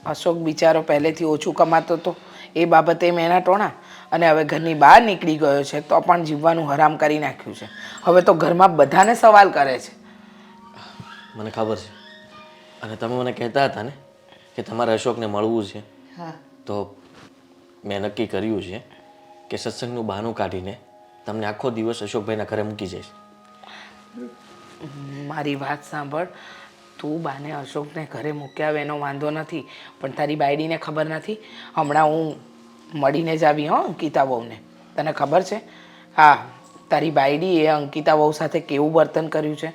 અશોક બિચારો પહેલેથી ઓછું કમાતો હતો, એ બાબતે મેં એના ટોણા, અને હવે ઘરની બહાર નીકળી ગયો છે તો પણ જીવવાનું હરામ કરી નાખ્યું છે. હવે તો ઘરમાં બધાને સવાલ કરે છે. મને ખબર છે, અને તમે મને કહેતા હતા ને કે તમારે અશોકને મળવું છે, હા, તો મેં નક્કી કર્યું છે કે સત્સંગનું બહાનું કાઢીને તમને આખો દિવસ અશોકભાઈના ઘરે મૂકી જઈશ. મારી વાત સાંભળ, તું બાને અશોકને ઘરે મૂક્યા એનો વાંધો નથી, પણ તારી બાયડીને ખબર નથી? હમણાં હું મળીને જ આવી અંકિતા વહુને, તને ખબર છે? હા, તારી બાયડીએ અંકિતા વહુ સાથે કેવું વર્તન કર્યું છે.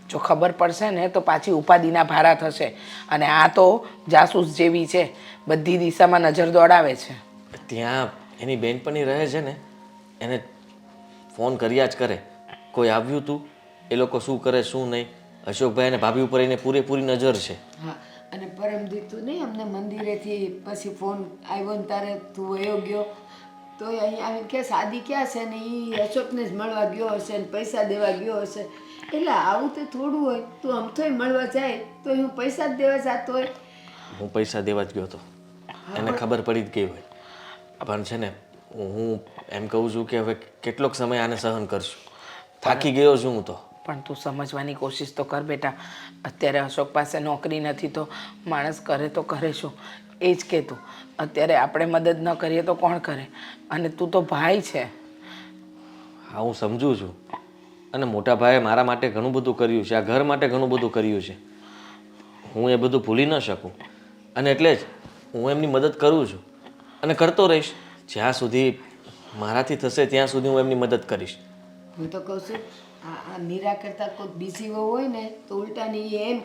જો ખબર પડશે ને તો પાછી ઉપાધિના ભારા થશે. અને આ તો જાસૂસ જેવી છે, બધી દિશામાં નજર દોડાવે છે. ત્યાં એની બેનપણી રહે છે ને, એને ફોન કર્યા જ કરે, કોઈ આવ્યું તું, એ લોકો શું કરે શું નહીં. અશોકભાઈ અને ભાભી ઉપર એને પૂરેપૂરી નજર છે. હા. અને પરમ દીધું નહીં અમને મંદિરેથી પછી ફોન આવ્યો ને તારે તું વયો ગયો તો અહીં આવીને કે સાદી ક્યાં છે ને એ અશોકને જ મળવા ગયો હશે ને પૈસા દેવા ગયો હશે. એટલે આવું તો થોડું હોય. તું આમથોય મળવા જાય તો હું પૈસા જ દેવા જતો હોય. હું પૈસા દેવા જ ગયો હતો, એને ખબર પડી જ ગઈ હોય. પણ છે ને હું એમ કહું છું કે હવે કેટલોક સમય આને સહન કરશું, થાકી ગયો છું હું તો. પણ તું સમજવાની કોશિશ તો કર બેટા. અત્યારે અશોક પાસે નોકરી નથી તો માણસ કરે તો કરે શું? એ જ કે તું અત્યારે આપણે મદદ ન કરીએ તો કોણ કરે? અને તું તો ભાઈ છે. હા, હું સમજુ છું, અને મોટા ભાઈએ મારા માટે ઘણું બધું કર્યું છે, આ ઘર માટે ઘણું બધું કર્યું છે. હું એ બધું ભૂલી ન શકું, અને એટલે જ હું એમની મદદ કરું છું અને કરતો રહીશ. જ્યાં સુધી મારાથી થશે ત્યાં સુધી હું એમની મદદ કરીશ. હું તો કહું છું આ મીરા કરતાં કોઈ બીજી વહુ હોય ને તો ઉલટાની એમ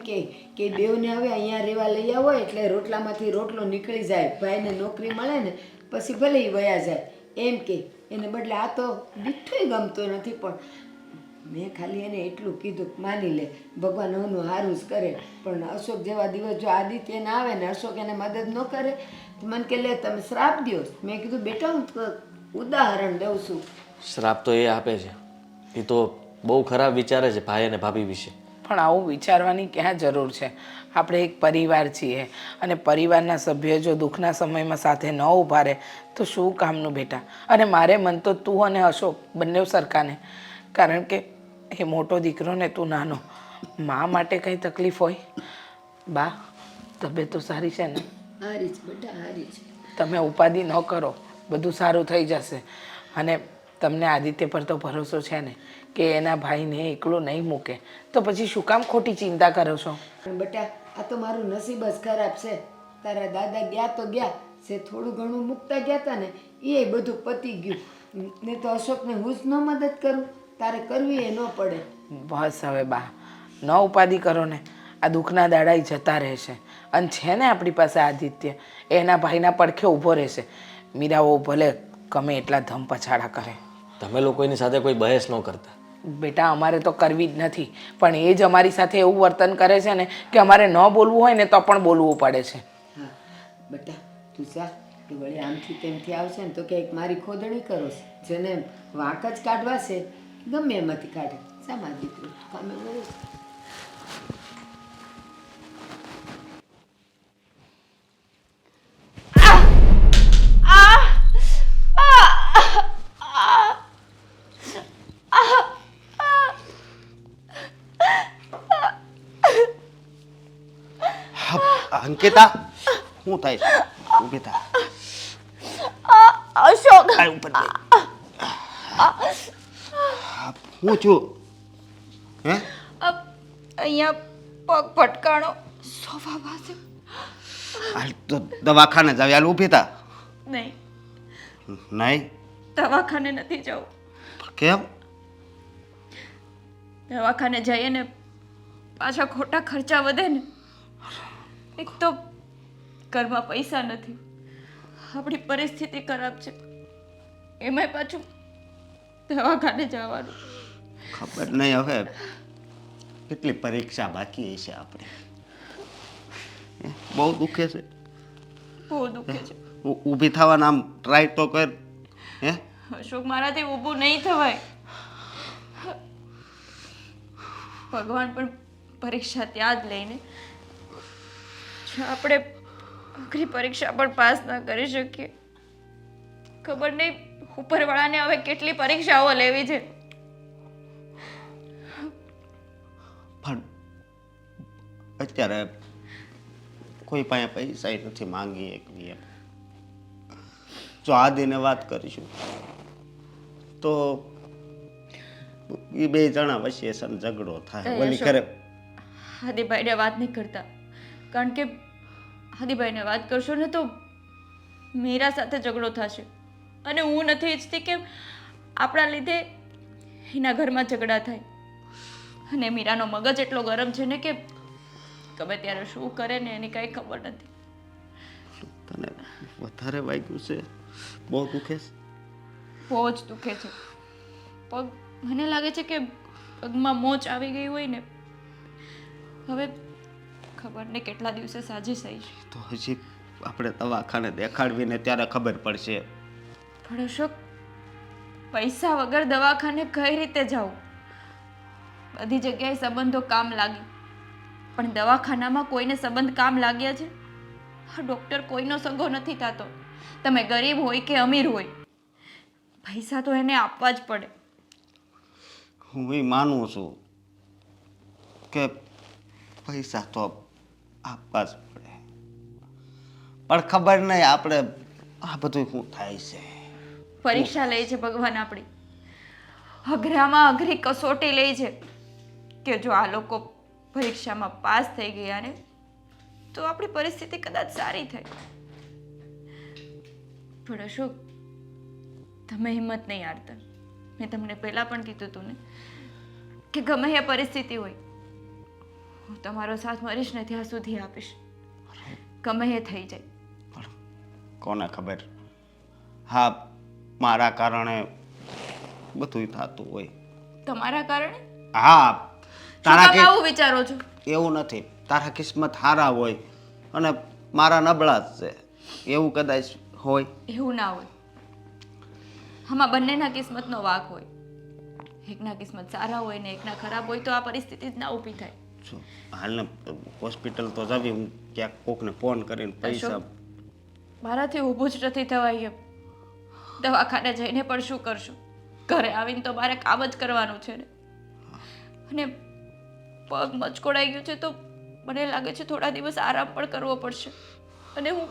કે બેવને હવે અહીંયા રહેવા લઈ આવો એટલે રોટલામાંથી રોટલો નીકળી જાય. ભાઈને નોકરી મળે ને પછી ભલે એ વયા જાય એમ કે. એને બદલે આ તો દીઠોય ગમતો નથી. પણ મેં ખાલી એને એટલું કીધું કે માની લે ભગવાન એનું સારું જ કરે. પણ અશોક જેવા દિવસ જો આદિત્યને આવે ને અશોક એને મદદ ન કરે તો મને કે લે તમે શ્રાપ દો. મેં કીધું બેટા હું ઉદાહરણ દઉં છું. શ્રાપ તો એ આપે છે, એ તો બહુ ખરાબ વિચારે છે ભાઈ અને ભાભી વિશે. પણ આવું વિચારવાની ક્યાં જરૂર છે? આપણે એક પરિવાર છીએ અને પરિવારના સભ્ય જો દુઃખના સમયમાં સાથે ન ઊભા રહે તો શું કામનું બેટા? અને મારે મન તો તું અને અશોક બંને સરખાને, કારણ કે એ મોટો દીકરો ને તું નાનો. મા માટે કંઈ તકલીફ હોય? બા તબિયત તો સારી છે ને? હારી જ બેટા હારી છે. તમે ઉપાધિ ન કરો, બધું સારું થઈ જશે. અને તમને આદિત્ય પર તો ભરોસો છે ને કે એના ભાઈને એકલો નહીં મૂકે, તો પછી શું કામ ખોટી ચિંતા કરો છો? પણ બેટા આ તો મારું નસીબ જ ખરાબ છે. તારા દાદા ગયા તો ગયા, જે થોડું ઘણું મૂકતા ગયા હતા ને એ બધું પતી ગયું. ને તો અશોકને હું જ ન મદદ કરું, તારે કરવી એ ન પડે. બસ હવે બા, ન ઉપાધિ કરો ને. આ દુઃખના દાડાઈ જતા રહેશે. અને છે ને આપણી પાસે આદિત્ય, એના ભાઈના પડખે ઊભો રહેશે. મીરાઓ ભલે ગમે એટલા ધમ પછાડા કરે. તમે લોકો એની સાથે કોઈ બહેસ ન કરતા. બેટા અમારે તો કરવી જ નથી, પણ એ જ અમારી સાથે એવું વર્તન કરે છે ને કે અમારે ન બોલવું હોય ને તો પણ બોલવું પડે છે. હા બેટા તું જા, તું વળી આમથી તેમથી આવશે ને તો કંઈક મારી ખોદણી કરો છે. જેને વાંક જ કાઢવા છે ગમે એમાંથી કાઢે. શામાં દીકરું કામે મળે છે. અંકિતા, શું થાય છે? ઊભી થા. અશોક આ ઉપર બે. હું છું હે? અહીંયા પગ ભટકાણો સોફા પાસે. હાલ તો દવાખાને જાવ. હાલ ઊભી થા. નહીં, નહીં? દવાખાને નથી જવું. કેમ? દવાખાને જઈએ ને પાછા ખોટા ખર્ચા વધે ને. એક તો ઘરમાં પૈસા નથી, આપણી પરિસ્થિતિ ખરાબ છે, એમાંય પાછું દવાખાને જવાનું. ખબર નહીં હવે કેટલી પરીક્ષા બાકી હશે આપણે. બહુ દુખે છે. બહુ દુખે છે ઊભી થવાના આમ ટ્રાય તો કર. હે અશોક, મારાથી ઊભું નહીં થવાય. ભગવાન પણ પરીક્ષા ત્યાં જ લઈને જો આપણે આખરી પરીક્ષા પણ પાસ ના કરી શકીએ. ખબર નહીં ઉપરવાળાને હવે કેટલી પરીક્ષાઓ લેવી છે. પણ અત્યારે કોઈ પાસે પૈસા નથી માંગી એકવી એમ. જો આદિને વાત કરીશું તો એ બે જણા વચ્ચે છે ને ઝઘડો થાય. ઓલી કરે હાદીભાઈને વાત નહીં કરતા, કારણ કે હાદીભાઈને વાત કરશો ને તો મીરા સાથે ઝઘડો થશે, અને હું નથી ઈચ્છતી કે આપણા લીધે એના ઘરમાં ઝઘડા થાય. અને મીરાનો મગજ એટલો ગરમ છે ને કે ગમે ત્યારે શું કરે ને એની કાંઈ ખબર નથી. તને વધારે વાગ્યું છે? બહુ દુખે છે? બહુ જ દુખે છે પગ. મને લાગે છે કે પગમાં મોચ આવી ગઈ હોય ને. હવે ખબર ને કેટલા દિવસે સાજી થઈશ. તો હજી આપણે દવાખાને દેખાડવીને ત્યારે ખબર પડશે. પણ અશોક, પૈસા વગર દવાખાને કઈ રીતે જાઉં? બધી જગ્યાએ સંબંધો કામ લાગી, પણ દવાખાનામાં કોઈને સંબંધ કામ લાગ્યા છે? આ ડૉક્ટર કોઈનો સગો નથી થતો. તમે ગરીબ હોય કે અમીર હોય, પૈસા તો એને આપવા જ પડે. હું એ માનું છું કે પૈસા તો આપવા જ પડે, પણ ખબર નહીં આપણે આ બધું શું થાય છે. પરીક્ષા લે છે ભગવાન આપણી, અઘરામાં અઘરી કસોટી લે છે કે જો આ લોકો પરીક્ષામાં પાસ થઈ ગયા ને તો આપણી પરિસ્થિતિ કદાચ સારી થાય. પણ અશોક, તમે હિંમત નહીં હારતા. મેં તમને પહેલાં પણ કીધું હતું ને કે ગમે એ પરિસ્થિતિ હોય હું તમારો સાથ મરીશ ને ત્યાં સુધી આપીશ. ગમે એ થઈ જાય. પણ કોને ખબર, હા મારા કારણે બધું થતું હોય. તમારા કારણે? હા તારા તમે આવું વિચારો છો? એવું નથી, તારા કિસ્મત સારા હોય અને મારા નબળા જ છે, એવું કદાચ હોય. એવું ના હોય. આમાં બંનેના કિસ્મતનો વાંક હોય. એકના કિસ્મત સારા હોય ને એકના ખરાબ હોય તો આ પરિસ્થિતિ જ ના ઊભી થાય. જો હાલને હોસ્પિટલ તો જવી, હું ક્યાંક કોકને ફોન કરીને પૈસા. અશોક, મારાથી ઊભું જ નથી થવાય એમ. દવાખાને જઈને પણ શું કરશું? ઘરે આવીને તો મારે કામ જ કરવાનું છે ને. અને પગ મચકોડાઈ ગયું છે તો મને લાગે છે થોડા દિવસ આરામ પણ કરવો પડશે. અને હું,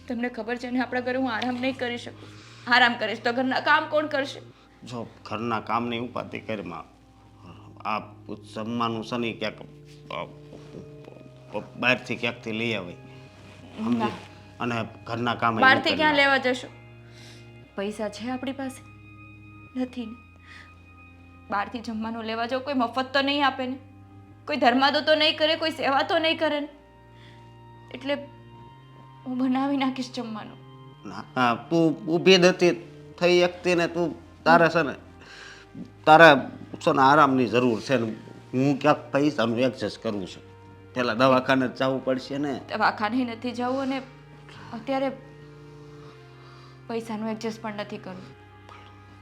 તમને ખબર છે ને આપણા ઘરે હું આરામ નહીં કરી શકું. આરામ કરીશ તો ઘરના કામ કોણ કરશે? જો ઘરના કામની ઉપાધિ કરીમાં આ જમવાનું શનિ ક્યાંક બહારથી ક્યાંકથી લઈ આવે. સમજી? અને ઘરના કામ બહારથી ક્યાં લેવા જશો? પૈસા છે આપણી પાસે? નથી ને. બહારથી જમવાનું લેવા જાવ, કોઈ મફત તો નહીં આપે ને, કોઈ ધર્માદો તો નહીં કરે, કોઈ સેવા તો નહીં કરે ને. એટલે હું બનાવી નાખીશ જમવાનું. તું ઊભી નથી થઈ શકતી ને તું તારે છે ને તારે છે ને આરામની જરૂર છે ને હું ક્યાંક પૈસાનું એડજસ્ટ કરું છું. પેલા દવાખાને જ જવું પડશે ને. દવાખાને નથી જવું અને અત્યારે પૈસાનું એડજસ્ટ પણ નથી કરવું.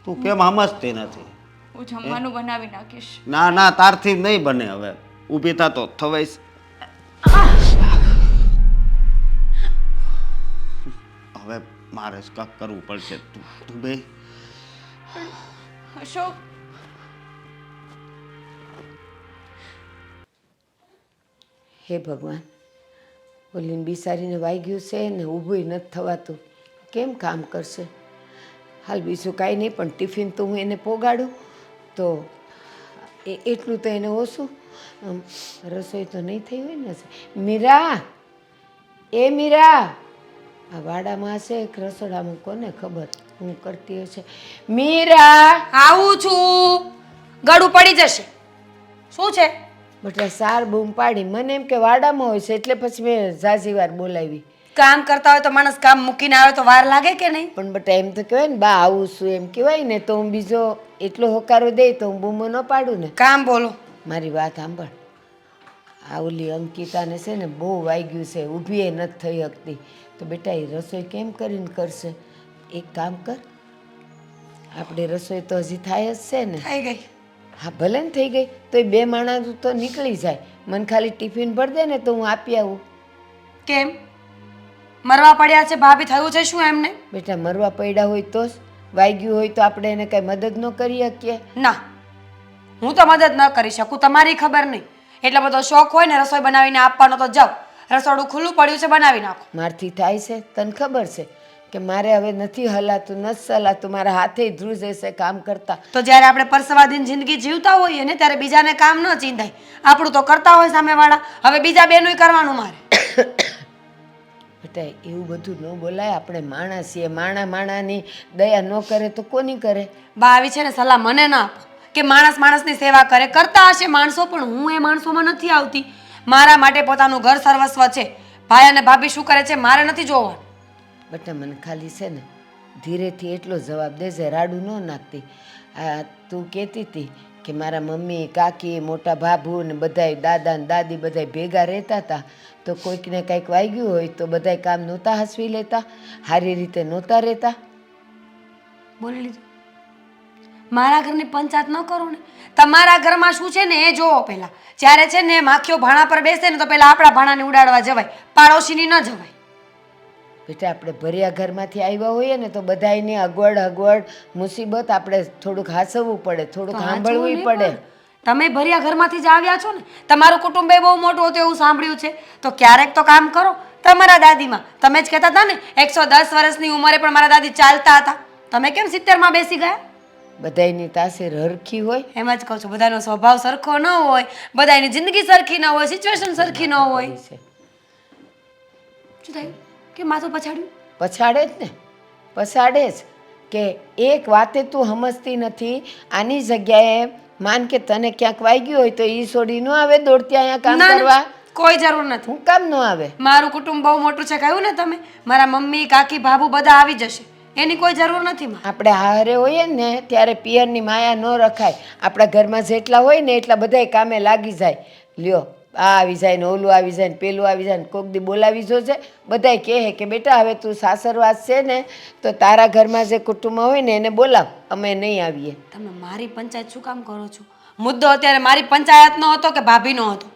તું કેમ સમજતી નથી? હું જમવાનું બનાવી નાખીશ. ના ના તારથી નહીં બને. હવે ઊભી થતો થવાઈશ. હવે મારે જ કાંક કરવું પડશે. તું બે અશોક, હે ભગવાન, ઓલીને બિસારીને વાગ્યું છે ને ઊભું નથી થવાતું, કેમ કામ કરશે? હાલ બીજું કાંઈ નહીં, પણ ટિફિન તો હું એને પોગાડું તો એટલું તો એને ઓછું. રસોઈ તો નહીં થઈ હોય ને. મીરા, એ મીરા, આ વાડામાં હશે એક રસોડામાં, કોને ખબર હું કરતી હશે. મીરા, આવું છું. ગળું પડી જશે. શું છે? બટા સાર બૂમ પાડી. મને એમ કે વાડામાં હોય છે એટલે પછી મેં ઝાઝી વાર બોલાવી. કામ કરતા હોય તો માણસ કામ મૂકીને આવે તો વાર લાગે કે નહીં? પણ બટા એમ તો કહેવાય ને, બા આવું છું એમ કહેવાય ને, તો હું બીજો એટલો હોકારો દે તો હું બૂમો ન પાડું ને. કામ બોલો. મારી વાત સાંભળ. આ ઓલી અંકિતાને છે ને બહુ વાગ્યું છે, ઊભી એ નથી થઈ શકતી. તો બેટા એ રસોઈ કેમ કરીને કરશે? એક કામ કર, આપણે રસોઈ તો હજી થાય જ છે ને. થઈ ગઈ. હા ભલે ને થઈ ગઈ, તો એ બે માણસ તો નીકળી જાય. મને ખાલી ટિફિન ભરી દે ને તો હું આપી આવું. કેમ મરવા પડ્યા છે ભાભી? થયું છે શું એમને? બેટા મરવા પડ્યા હોય તો જ, વાગ્યું હોય તો આપણે એને કઈ મદદ ન કરી શકીએ? ના, હું તો મદદ ન કરી શકું, તમારી ખબર નહીં. એટલો બધો શોખ હોય ને રસોઈ બનાવીને આપવાનો તો જાઓ, રસોડું ખુલ્લું પડ્યું છે, બનાવી નાખો. મારથી થાય છે? તને ખબર છે કે મારે હવે નથી હલાતું, નથી ચલાતું, મારા હાથે ધ્રુજે છે કામ કરતા. તો જ્યારે આપણે પરસવાદીન જિંદગી જીવતા હોઈએ ને ત્યારે બીજાને કામ ન ચીંધાય. આપણું તો કરતા હોય સામેવાળા, હવે બીજા બેનું કરવાનું મારે. બેટા એવું બધું ન બોલાય, આપણે માણસ છીએ. માણાની દયા ન કરે તો કોની કરે? બા આવી છે ને સલાહ મને ના આપો કે માણસ માણસની સેવા કરે. કરતા હશે માણસો, પણ હું એ માણસોમાં નથી આવતી. મારા માટે પોતાનું ઘર સર્વસ્વ છે. ભાઈ અને ભાભી શું કરે છે મારે નથી જોવાનું. બેટા મને ખાલી છે ને ધીરેથી એટલો જવાબ દેજે, રાડું ન નાખતી. આ તું કહેતી હતી કે મારા મમ્મી, કાકી, મોટા ભાભુ ને બધાય, દાદા ને દાદી બધાય ભેગા રહેતા હતા, તો કોઈકને કંઈક વાગ્યું હોય તો બધાય કામ નહોતા હસવી લેતા, સારી રીતે નહોતા રહેતા. બોલી લીધું. મારા ઘરની પંચાયત ન કરો ને. તમારા ઘરમાં શું છે ને એ જોવો પહેલા. જ્યારે છે ને માખીઓ ભાણા પર બેસે ને તો પહેલા આપણા ભાણાને ઉડાડવા જવાય, પાડોશીની ન જવાય. બેટા આપણે ભર્યા ઘરમાંથી આવ્યા હોઈએ ને તો બધાયની અગવડ મુસીબત આપણે થોડુંક હાસવવું પડે, થોડુંક સાંભળવું પડે. તમે ભર્યા ઘરમાંથી જ આવ્યા છો ને, તમારું કુટુંબ બહુ મોટું હતું એવું સાંભળ્યું છે, તો ક્યારેક તો કામ કરો. તમારા દાદીમાં તમે જ કહેતા હતા ને 110 વર્ષની ઉંમરે પણ મારા દાદી ચાલતા હતા, તમે કેમ 70માં બેસી ગયા? બધાયની તાસીર હરખી હોય? એમ જ કહું છું, બધાનો સ્વભાવ સરખો ન હોય, બધાની જિંદગી સરખી ન હોય, સિચ્યુએશન સરખી ન હોય. શું થયું કે માથું પછાડ્યું? પછાડે જ ને, પછાડે જ. કે એક વાતે તું સમજતી નથી. આની જગ્યાએ માન કે તને ક્યાંક વાગ્યું હોય તો ઈ છોડી ન આવે દોડતી અહીંયા કામ કરવા? કોઈ જરૂર નથી. હું કામ ન આવે? મારું કુટુંબ બહુ મોટું છે, કહ્યું ને તમે. મારા મમ્મી, કાકી, ભાભુ બધા આવી જશે, એની કોઈ જરૂર નથી. આપણે હારે હોઈએ ને ત્યારે પિયરની માયા ન રખાય. આપણા ઘરમાં જેટલા હોય ને એટલા બધાય કામે લાગી જાય. લ્યો આ આવી જાય ને ઓલું આવી જાય ને પેલું આવી જાય ને કોક દી બોલાવી જોજે. બધાય કહે કે બેટા હવે તું સાસરવાસ છે ને તો તારા ઘરમાં જે કુટુંબ હોય ને એને બોલાવ, અમે નહીં આવીએ. તમે મારી પંચાયત શું કામ કરો છો? મુદ્દો અત્યારે મારી પંચાયતનો હતો કે ભાભીનો હતો?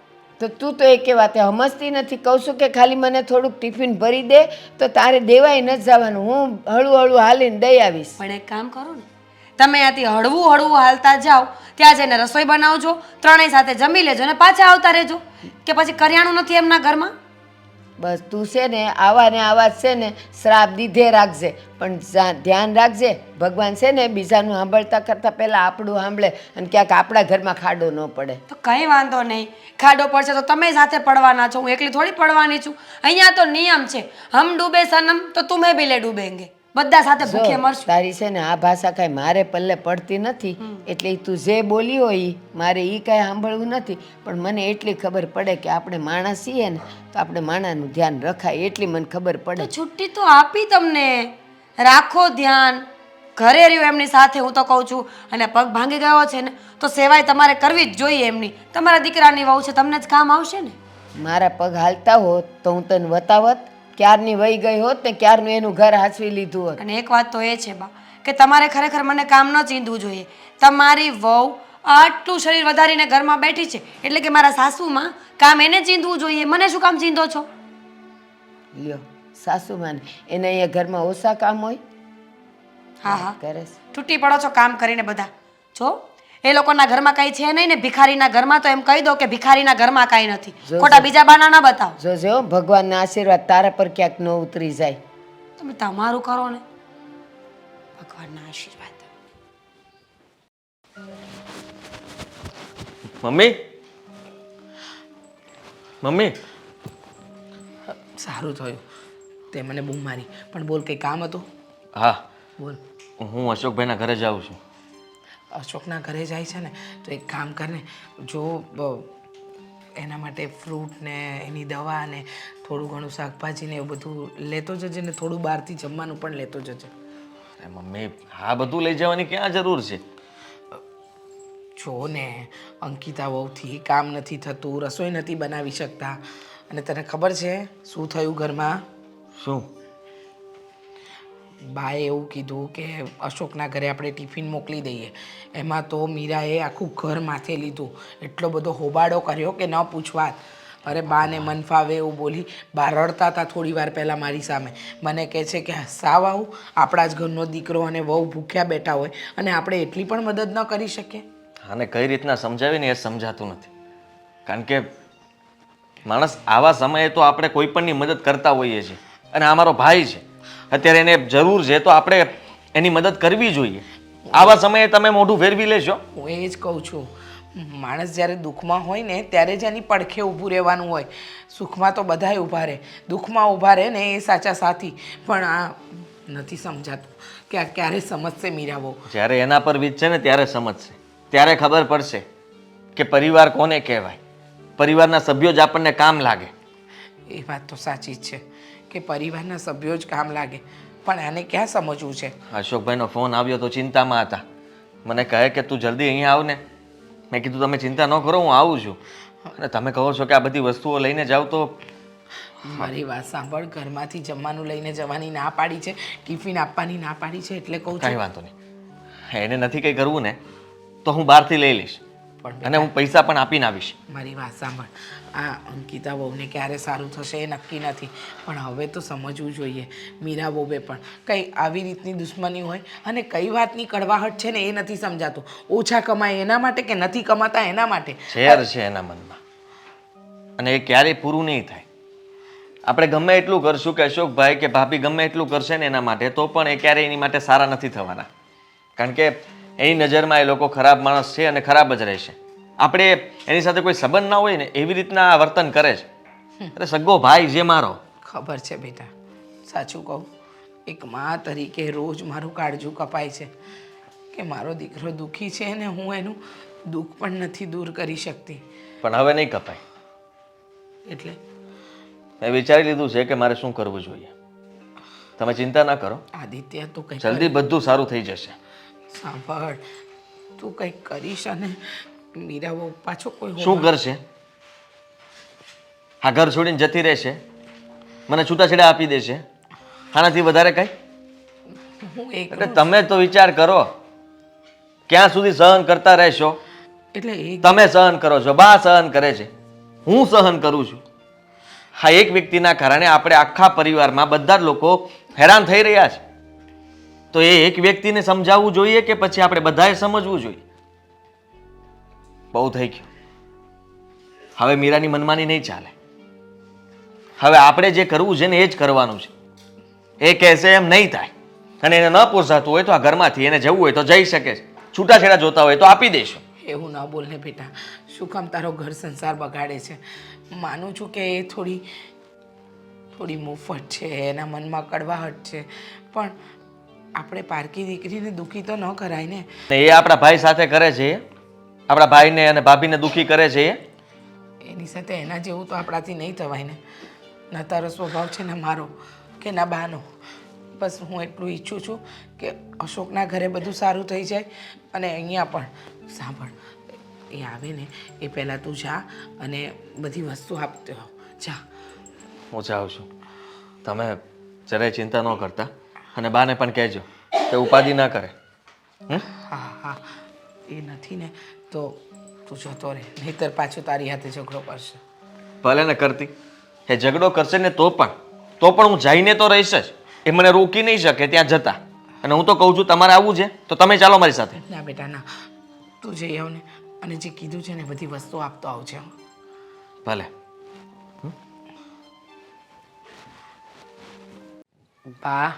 તો તું તો એકે વાતે સમજતી નથી. કહું છું કે ખાલી મને થોડુંક ટિફિન ભરી દે તો તારે દેવાય ન જવાનું, હું હળવું હાલીને દઈ આવીશ. પણ એક કામ કરો ને, તમે ત્યાંથી હળવું હાલતા જાઓ, ત્યાં જઈને રસોઈ બનાવજો, ત્રણેય સાથે જમી લેજો ને પાછા આવતા રહેજો. કે પછી કરિયાણું નથી એમના ઘરમાં? બસ તું છે ને આવા ને આવા જ છે ને શ્રાપ દીધે રાખજે, પણ ધ્યાન રાખજે ભગવાન છે ને બીજાનું સાંભળતા કરતાં પહેલાં આપણું સાંભળે અને ક્યાંક આપણા ઘરમાં ખાડો ન પડે. તો કંઈ વાંધો નહીં, ખાડો પડશે તો તમે સાથે પડવાના છો, હું એકલી થોડી પડવાની છું. અહીંયા તો નિયમ છે, હમ ડૂબે સનમ તો તુમે ભી લે ડૂબેંગે, બધા સાથે ભૂખે જો, મરશું. તારી છે ને આ ભાષા કાંઈ મારે પલ્લે પડતી નથી, એટલે ઈ તું જે બોલી હોય ઈ મારે એ કાંઈ સાંભળવું નથી, પણ મને એટલી ખબર પડે કે આપણે માણસ છીએ ને તો આપણે માણાનું ધ્યાન રખાય એટલી મને ખબર તો પડે. છુટ્ટી તો આપી તમને, રાખો ધ્યાન, ઘરે રહ્યો એમની સાથે, હું તો કહું છું. અને પગ ભાંગી ગયો છે ને તો સેવાય તમારે કરવી જ જોઈએ એમની. તમારા દીકરાની વહુ છે, તમને જ કામ આવશે ને. મારા પગ હાલતા હોત તો હું તને વતાવત, ક્યારની વહી ગઈ હોત ને ક્યારનું એનું ઘર હાંચવી લીધું હોત. અને એક વાત તો એ છે બા કે તમારે ખરેખર મને કામ ન ચીંધવું જોઈએ. તમારી વહુ આટલું શરીર વધારીને ઘરમાં બેઠી છે એટલે કે મારા સાસુમાં કામ એને ચીંધવું જોઈએ, મને શું કામ ચીંધો છો? લ્યો સાસુમાને એને અહીંયા ઘરમાં ઓછા કામ હોય હા હા, કરે છે. તૂટી પડો છો કામ કરીને બધા. જો એ લોકોના ઘરમાં કાંઈ છે નહીં ને ભિખારીના ઘરમાં તો એમ કહી દો કે ભિખારીના ઘરમાં કાંઈ નથી. જો, ખોટા બીજા બાના ના બતાવો. જોજે હો, ભગવાનના આશીર્વાદ તારા પર ક્યાંક ન ઉતરી જાય. તમે તમારું કરો ને, ભગવાનના આશીર્વાદ. મમ્મી, મમ્મી, સારું થયું તે મને બૂમ મારી, પણ બોલ કંઈ કામ હતું? હા, બોલ. હું અશોકભાઈના ઘરે જાઉં છું. અશોકના ઘરે જાય છે ને તો એક કામ કરને, જો એના માટે ફ્રૂટ ને એની દવા ને થોડું ઘણું શાકભાજી ને એવું બધું લેતો જજે ને થોડું બહારથી જમવાનું પણ લેતો જજે. અરે મમ્મી, આ બધું લઈ જવાની ક્યાં જરૂર છે? જો ને અંકિતા વહુથી કામ નથી થતું, રસોઈ નથી બનાવી શકતા, અને તને ખબર છે શું થયું ઘરમાં? શું? બાએ એવું કીધું કે અશોકના ઘરે આપણે ટિફિન મોકલી દઈએ. એમાં તો મીરાએ આખું ઘર માથે લીધું, એટલો બધો હોબાળો કર્યો કે ન પૂછવા. અરે બાને મન ફાવે એવું બોલી, બા રડતા હતા થોડી વાર પહેલાં મારી સામે. મને કહે છે કે સાવ આવું આપણા જ ઘરનો દીકરો અને વહુ ભૂખ્યા બેઠા હોય અને આપણે એટલી પણ મદદ ન કરી શકીએ. આને કઈ રીતના સમજાવીને એ સમજાતું નથી. કારણ કે માણસ આવા સમયે તો આપણે કોઈ પણની મદદ કરતા હોઈએ છીએ, અને આ મારો ભાઈ છે, અત્યારે એને જરૂર છે તો આપણે એની મદદ કરવી જોઈએ. આવા સમયે તમે મોઢું ફેરવી લેશો? હું એ જ કહું છું, માણસ જ્યારે દુઃખમાં હોય ને ત્યારે જ એની પડખે ઊભું રહેવાનું હોય. સુખમાં તો બધાય ઊભા રહે, દુઃખમાં ઊભા રહે ને એ સાચા સાથી. પણ આ નથી સમજાતું કે આ ક્યારે સમજશે મીરા બહુ. જ્યારે એના પર વીતશે ને ત્યારે સમજશે, ત્યારે ખબર પડશે કે પરિવાર કોને કહેવાય, પરિવારના સભ્યો જ આપણને કામ લાગે. એ વાત તો સાચી જ છે કે પરિવારના સભ્યો જ કામ લાગે, પણ આને ક્યાં સમજવું છે? અશોકભાઈનો ફોન આવ્યો તો ચિંતામાં હતા. મને કહે કે તું જલ્દી અહીંયા આવ ને. મેં કીધું તમે ચિંતા ન કરો, હું આવું છું. અને તમે કહો છો કે આ બધી વસ્તુઓ લઈને જાવ તો? મારી વાત સાંભળ, ઘરમાંથી જમવાનું લઈને જવાની ના પાડી છે, ટિફિન આપવાની ના પાડી છે, એટલે કહું કાંઈ છું. વાંધો નહીં, એને નથી કંઈ કરવું ને તો હું બહારથી લઈ લઈશ, પણ અને હું પૈસા પણ આપીને આવીશ. મારી વાત સાંભળ, આ અંકિતા બહુને ક્યારે સારું થશે એ નક્કી નથી, પણ હવે તો સમજવું જોઈએ મીરા બહુએ પણ કંઈ આવી રીતની દુશ્મની હોય અને કઈ વાતની કડવાહટ છે ને એ નથી સમજાતું. ઓછા કમાય એના માટે કે નથી કમાતા એના માટે ઝેર છે એના મનમાં, અને એ ક્યારેય પૂરું નહીં થાય. આપણે ગમે એટલું કરશું કે અશોકભાઈ કે ભાભી ગમે એટલું કરશે ને એના માટે, તો પણ એ ક્યારેય એની માટે સારા નથી થવાના. કારણ કે એની નજરમાં એ લોકો ખરાબ માણસ છે અને ખરાબ જ રહેશે. આપણે એની સાથે કોઈ સંબંધ ના હોય ને એવી રીતના વર્તન કરે છે. અરે સગો ભાઈ જે મારો. ખબર છે બેટા, સાચું કહું, એક મા તરીકે રોજ મારું કાળજું કપાય છે કે મારો દીકરો દુઃખી છે ને હું એનું દુઃખ પણ નથી દૂર કરી શકતી. પણ હવે નહીં કપાય. એટલે મેં વિચારી લીધું છે કે મારે શું કરવું જોઈએ. તમે ચિંતા ના કરો, આદિત્ય તું કંઈક જલ્દી બધું સારું થઈ જશે. સાંભળ, તું કંઈક કરીશ અને મીરા બહુ પાછો કોઈ શું કરશે? આ ઘર છોડીને જતી રહેશે, મને છૂટાછેડા આપી દેશે, આનાથી વધારે કઈ? હું એક એટલે તમે તો વિચાર કરો, ક્યાં સુધી સહન કરતા રહેશો? એટલે એક તમે સહન કરો છો, બા સહન કરે છે, હું સહન કરું છું. હા, એક વ્યક્તિના કારણે આપણે આખા પરિવારમાં બધા જ લોકો હેરાન થઈ રહ્યા છે. તો એ એક વ્યક્તિને સમજાવવું જોઈએ કે પછી આપણે બધાએ સમજવું જોઈએ? બહુ થઈ ગયું, હવે મીરાની મનમાની નહીં ચાલે. હવે આપણે જે કરવું છે ને એ જ કરવાનું છે. એ કહેશે એમ નહીં થાય અને એને ન પોસાતું હોય તો આ ઘરમાંથી એને જવું હોય તો જઈ શકે છે. છૂટાછેડા જોતા હોય તો આપી દઈશું. એવું ન બોલ ને બેટા, શું કામ તારો ઘર સંસાર બગાડે છે? માનું છું કે એ થોડી મુફત છે, એના મનમાં કડવાહટ છે, પણ આપણે પારકી દીકરીને દુઃખી તો ન કરાય ને. ને એ આપણા ભાઈ સાથે કરે છે એ? આપણા ભાઈને અને ભાભીને દુઃખી કરે છે એ? એની સાથે એના જેવું તો આપણાથી નહીં થવાય ને. ના તારો સ્વભાવ છે ને મારો કે ના બાનો. બસ હું એટલું ઈચ્છું છું કે અશોકના ઘરે બધું સારું થઈ જાય અને અહીંયા પણ. સાંભળ, એ આવે ને એ પહેલાં તું જા અને બધી વસ્તુ આપતો આવ. જા. હું જાઉં છું. તમે જરાય ચિંતા ન કરતા અને બાને પણ કહેજો કે ઉપાધિ ના કરે. હા હા, એ નથી ને તો તું જતો રહે, નહીંતર પાછું તારી હાથે ઝઘડો કરશે. ભલે ને કરતી, એ ઝઘડો કરશે ને તો પણ હું જઈને તો રહીશ જ. એ મને રોકી નહીં શકે ત્યાં જતા. અને હું તો કહું છું તમારે આવવું છે તો તમે ચાલો મારી સાથે. ના બેટા ના, તું જઈ આવ ને અને જે કીધું છે ને બધી વસ્તુ આપતો આવજે. ભલે. બા,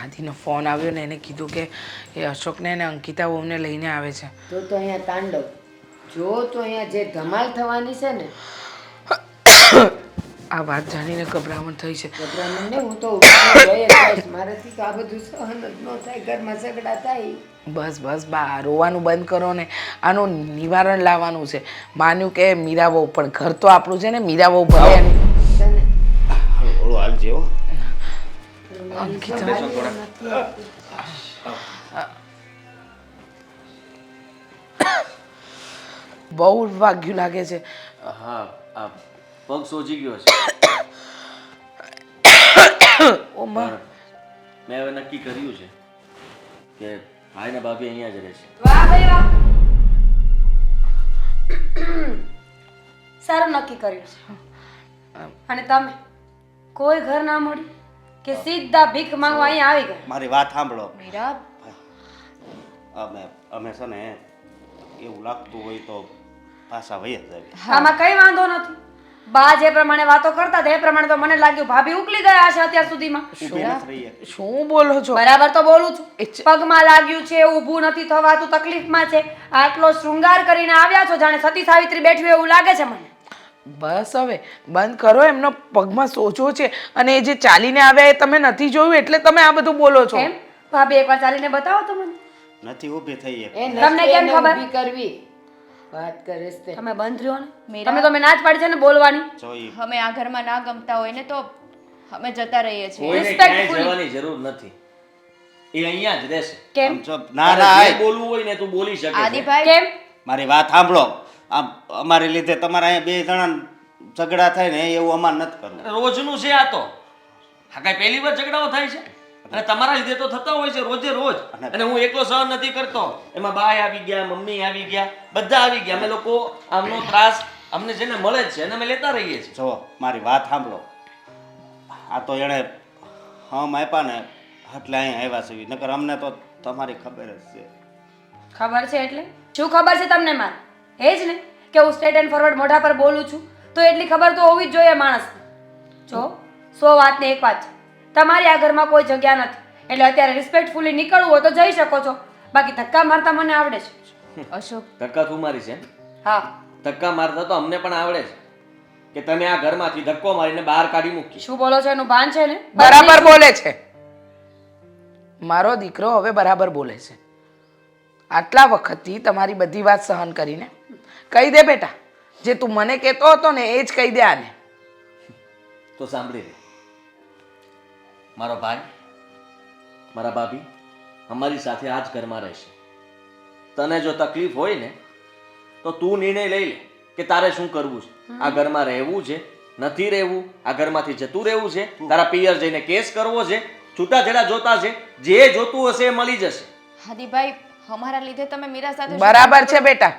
આદિનો ફોન આવ્યો ને એને કીધું કે એ અશોકને અને અંકિતા વહુને લઈને આવે છે. તો અહીંયા તાંડવ જો, તો અહીંયા જે ધમાલ થવાની છે ને. આ વાત જાણીને ગભરામણ થઈ છે. ગભરામણ ને હું તો ઊભી રહી જ જઈશ. મારાથી તો આ બધું સહન જ ન થાય, ઘરમાં ઝઘડા થાય. બસ બસ બા, રોવાનું બંધ કરો ને આનું નિવારણ લાવવાનું છે. માન્યું કે મીરા વહુ, પણ ઘર તો આપણું છે ને. મીરા વહુ ભલે એની ઓળો હાલજે હો. બહુ વાગ્યું લાગે છે. હા, આ પગ સોજી ગયો છે. ઓ માં, મેં હવે નક્કી કર્યું છે કે ભાઈ ને ભાભી અહીંયા જ રહેશે. વાહ ભાઈ વાહ, સારું નક્કી કર્યું છે. અને તમે કોઈ ઘર ના મળ્યું કે સીધા ભીખ માંગવા અહીંયા આવી ગયા? મારી વાત સાંભળો. મીરા, અમે છે ને એવું લાગતું હોય તો પાછા વહી જ આવી. આમાં કઈ વાંધો નથી. બા જે પ્રમાણે વાતો કરતા હતા એ પ્રમાણે તો મને લાગ્યું ભાભી ઉકલી ગયા છે અત્યાર સુધીમાં. ઊભી નથી રહી એક. શું બોલો છો? બરાબર તો બોલું છું. પગમાં લાગ્યું છે, ઊભું નથી થવાતું, તકલીફમાં છે. આટલો શૃંગાર કરીને આવ્યા છો જાણે સતી સાવિત્રી બેઠી હોય એવું લાગે છે મને. બસ હવે બંધ કરો. એમનો પગમાં સોજો છે અને એ જે ચાલીને આવ્યા એ તમે નથી જોયું એટલે તમે આ બધું બોલો છો. એમ ભાભી એકવાર ચાલીને બતાવો તો મને. નથી ઊભી થઈ એક. એ તમને કેમ ખબર? ઊભી કરવી વાત કરે છે. તમે બંધ રહ્યો ને. મીરા. તમે તો મેં નાચ પાડી છે ને બોલવાની. જોઈ અમે આ ઘરમાં ના ગમતા હોય ને તો અમે જતા રહીએ છીએ. કોઈને Respectfully. ક્યાંય જવાની જરૂર નથી. એ અહીંયા જ રહેશે. કેમ આમ જો ના ના તારે જે આય. બોલવું હોય ને તું બોલી શકે છે. આદિભાઈ, કેમ? મારી વાત સાંભળો. આમ અમારી લીધે તમારા અહીંયા બે જણા ઝઘડા થાય ને એવું અમારે નથી કરવું. રોજનું છે આ તો. આ કાંઈ પહેલી વાર ઝઘડાઓ થાય છે? અને તમારા લીધે તો થતા હોય છે રોજે રોજ. અને હું એકલો સહન નથી કરતો. એમાં બાય આવી ગયા, મમ્મી આવી ગયા, બધા આવી ગયા. અમે લોકો આમનો ત્રાસ અમને જેને મળે જ છે એને અમે લેતા રહીએ છીએ. જો મારી વાત સાંભળો. આ તો એણે હમ આપ્યા ને એટલે અહીંયા આવ્યા છે. નકર અમને તો તમારી ખબર જ છે. ખબર છે એટલે શું ખબર છે તમને મારે? એ જ ને કે હું સ્ટ્રેટ એન્ડ ફોરવર્ડ મોઢા પર બોલું છું તો એટલી ખબર તો હોવી જ જોઈએ માણસને. જો 100 વાતને એક વાત છે, તમારી આ ઘરમાં કોઈ જગ્યા નથી એટલે અત્યારે રિસ્પેક્ટફુલી નીકળવું હોય તો જઈ શકો છો. બાકી ધક્કા મારતા મને આવડે છે. અશોક, ધક્કા તું મારી છે? હા, ધક્કા મારતા તો અમને પણ આવડે છે કે તને આ ઘરમાંથી ધક્કો મારીને બહાર કાઢી મૂકી. શું બોલો છો એનું ભાન છે ને? બરાબર બોલે છે મારો દીકરો. હવે બરાબર બોલે છે. આટલા વખતથી તમારી બધી વાત સહન કરીને કહી દે બેટા, જે તું મને કહેતો હતો ને એ જ કહી દે આને. તો સાંભળી લે, મારો ભાઈ, મારા ભાભી અમારી સાથે આ જ ઘરમાં રહેશે. તને જો તકલીફ હોય ને તો તું નિર્ણય લઈ લે કે તારે શું કરવું છે. આ ઘરમાં રહેવું છે, નથી રહેવું, આ ઘરમાંથી જતું રહેવું છે, તારા પિયર જઈને કેસ કરવો છે, છૂટાછેડા જોતા છે, જે જોતું હશે એ મળી જશે. આદિભાઈ, અમારા લીધે તમે મીરા સાથે બરાબર છે બેટા.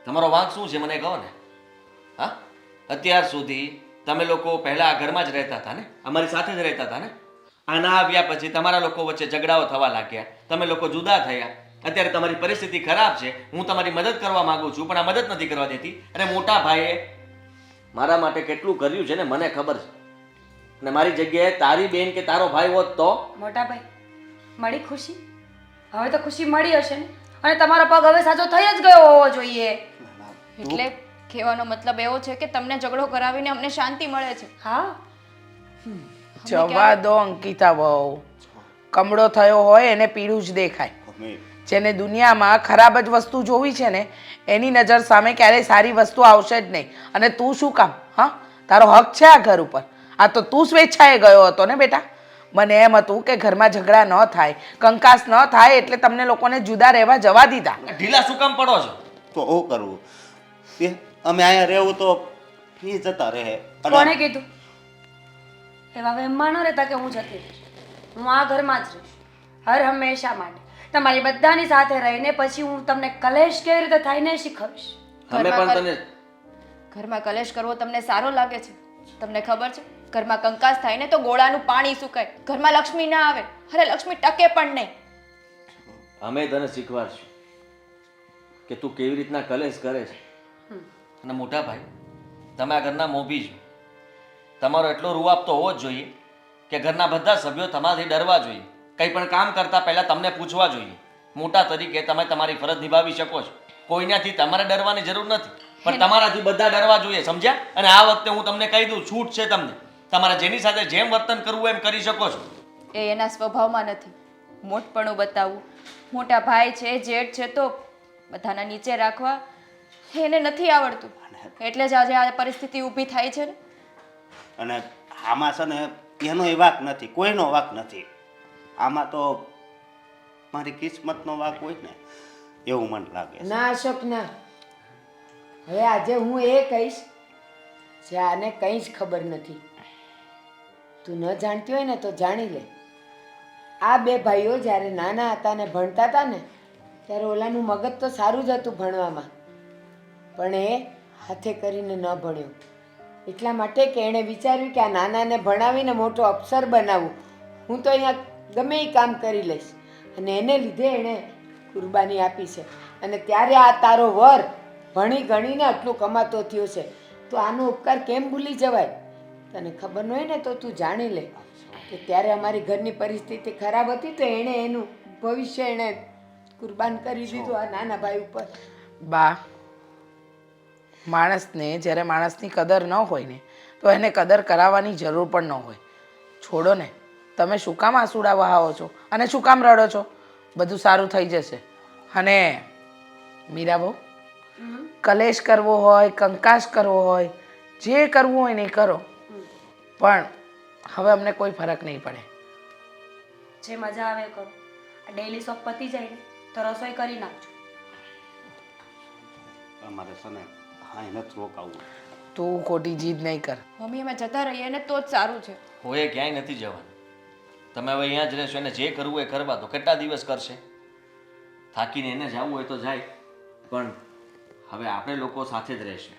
તમારો વાંક શું છે મને કહો ને. હા, અત્યાર સુધી તમે લોકો પહેલા આ ઘરમાં જ રહેતા હતા ને, અમારી સાથે જ રહેતા હતા ને. આના આવ્યા પછી તમારા લોકો વચ્ચે ઝઘડાઓ થવા લાગ્યા, તમે લોકો જુદા થયા અત્યારે તમારી પરિસ્થિતિ ખરાબ છે, હું તમારી મદદ કરવા માંગુ છું, પણ આ મદદ નથી કરવા દેતી. અને મોટા ભાઈએ મારા માટે કેટલું કર્યું છે ને મને ખબર છે. અને મારી જગ્યાએ તારી બેન કે તારો ભાઈ હોત તો મોટા ભાઈ, મળી ખુશી? હવે તો ખુશી મળી હશે ને? અને તમારો પગ હવે સાચો થઈ જ ગયો હોવો જોઈએ. એટલે કહેવાનો મતલબ એવો છે કે તમને ઝઘડો કરાવીને અમને શાંતિ મળે છે. હા, જવા દો અંકિતા વહુ. કમળો થયો હોય એને પીળું જ દેખાય. મમ્મી જેને દુનિયામાં ખરાબ જ વસ્તુ જોવી છે ને એની નજર સામે ક્યારેય સારી વસ્તુ આવશે જ નહીં. અને તું શું કામ? હા, તારો હક છે આ ઘર ઉપર. આ તો તું સ્વેચ્છાએ ગયો હતો ને બેટા. મને એમ હતું કે ઘરમાં ઝઘડા ન થાય, કંકાસ ન થાય એટલે તમને લોકોને જુદા રહેવા જવા દીધા. ઢીલા શું કામ પડો છો? તો હું કરવું અમે અહીંયા રહેવું તો એ જતા રહે. અને કોણે કીધું? એવા વહેમમાં ન રહેતા કે હું જતી રહીશ. હું આ ઘરમાં જ રહીશ હર હંમેશા માટે. તમારી બધાની સાથે રહીને પછી હું તમને કલેશ કેવી રીતે થાય ને શીખવીશ. અમે પણ તને ઘરમાં કલેશ કરવો તમને સારો લાગે છે? તમને ખબર છે ઘરમાં કંકાસ થાય ને તો ગોળાનું પાણી સુકાય, ઘરમાં લક્ષ્મી ના આવે. અરે લક્ષ્મી ટકે પણ નહીં. અમે તને શીખવાડશું કે તું કેવી રીતના કલેશ કરે છે. અને મોટા ભાઈ, તમે આ ઘરના મોભી છો. તમારો એટલો રૂઆબ તો હોવો જ જોઈએ કે ઘરના બધા સભ્યો તમારાથી ડરવા જોઈએ. કંઈ પણ કામ કરતા પહેલા તમને પૂછવા જોઈએ. મોટા તરીકે તમે તમારી ફરજ નિભાવી શકો છો. કોઈનાથી તમારે ડરવાની જરૂર નથી, પણ તમારાથી બધા ડરવા જોઈએ, સમજ્યા? અને આ વખતે હું તમને કહી દઉં, છૂટ છે તમને. તમારે જેની સાથે જેમ વર્તન કરવું એમ કરી શકો છો. એ એના સ્વભાવમાં નથી. મોટપણું બતાવવું, મોટા ભાઈ છે, જેઠ છે તો બધાના નીચે રાખવા એને નથી આવડતું. એટલે જ આજે આ પરિસ્થિતિ ઊભી થાય છે ને. અને આમાં છે ને એનો વાંક નથી, કોઈનો વાંક નથી. આમાં તો મારી કિસ્મતનો વાંક હોય ને એવું મને લાગે છે. ના અશોક ના, હવે આજે હું એ કહીશ જે આને કંઈ જ ખબર નથી. તું ન જાણતી હોય ને તો જાણી લે. આ બે ભાઈઓ જ્યારે નાના હતા ને ભણતા હતા ને ત્યારે ઓલાનું મગજ તો સારું જ હતું ભણવામાં, પણ એ હાથે કરીને ન ભણ્યો. એટલા માટે કે એણે વિચાર્યું કે આ નાનાને ભણાવીને મોટો અફસર બનાવવું, હું તો અહીંયા ગમે એ કામ કરી લઈશ. અને એને લીધે એણે કુરબાની આપી છે. અને ત્યારે આ તારો વર ભણી ગણીને આટલું કમાતો થયો છે, તો આનો ઉપકાર કેમ ભૂલી જવાય? તને ખબર ન હોય ને તો તું જાણી લે કે ત્યારે અમારી ઘરની પરિસ્થિતિ ખરાબ હતી તો એણે એનું ભવિષ્ય એણે કુરબાન કરી દીધું આ નાના ભાઈ ઉપર. બા, માણસને જ્યારે માણસની કદર ન હોય ને તો એને કદર કરાવવાની જરૂર પણ ન હોય. છોડો ને, તમે શું કામ આંસુડા વહાવો છો અને શું કામ રડો છો? બધું સારું થઈ જશે. અને મીરા બહુ, કલેશ કરવો હોય, કંકાસ કરવો હોય, જે કરવું હોય ને એ કરો, પણ હવે અમને કોઈ ફરક નહીં પડે. જે મજા આવે કરો. આ ડેઈલી શોપ પતી જાય ને તો રસોઈ કરી નાખજો. અમારે છે ને હા નથી રોકાવું. તું ખોટી જીદ નહીં કર. મમ્મી અમે જતા રહીએ ને તો જ સારું છે. હું એ ક્યાંય નથી જવાનું. તમે હવે અહીંયા જ રહેશો, એને જે કરવું એ કરવા દો. કેટલા દિવસ કરશે? થાકીને એને જવું હોય તો જાય, પણ હવે આપણે લોકો સાથે જ રહેશું.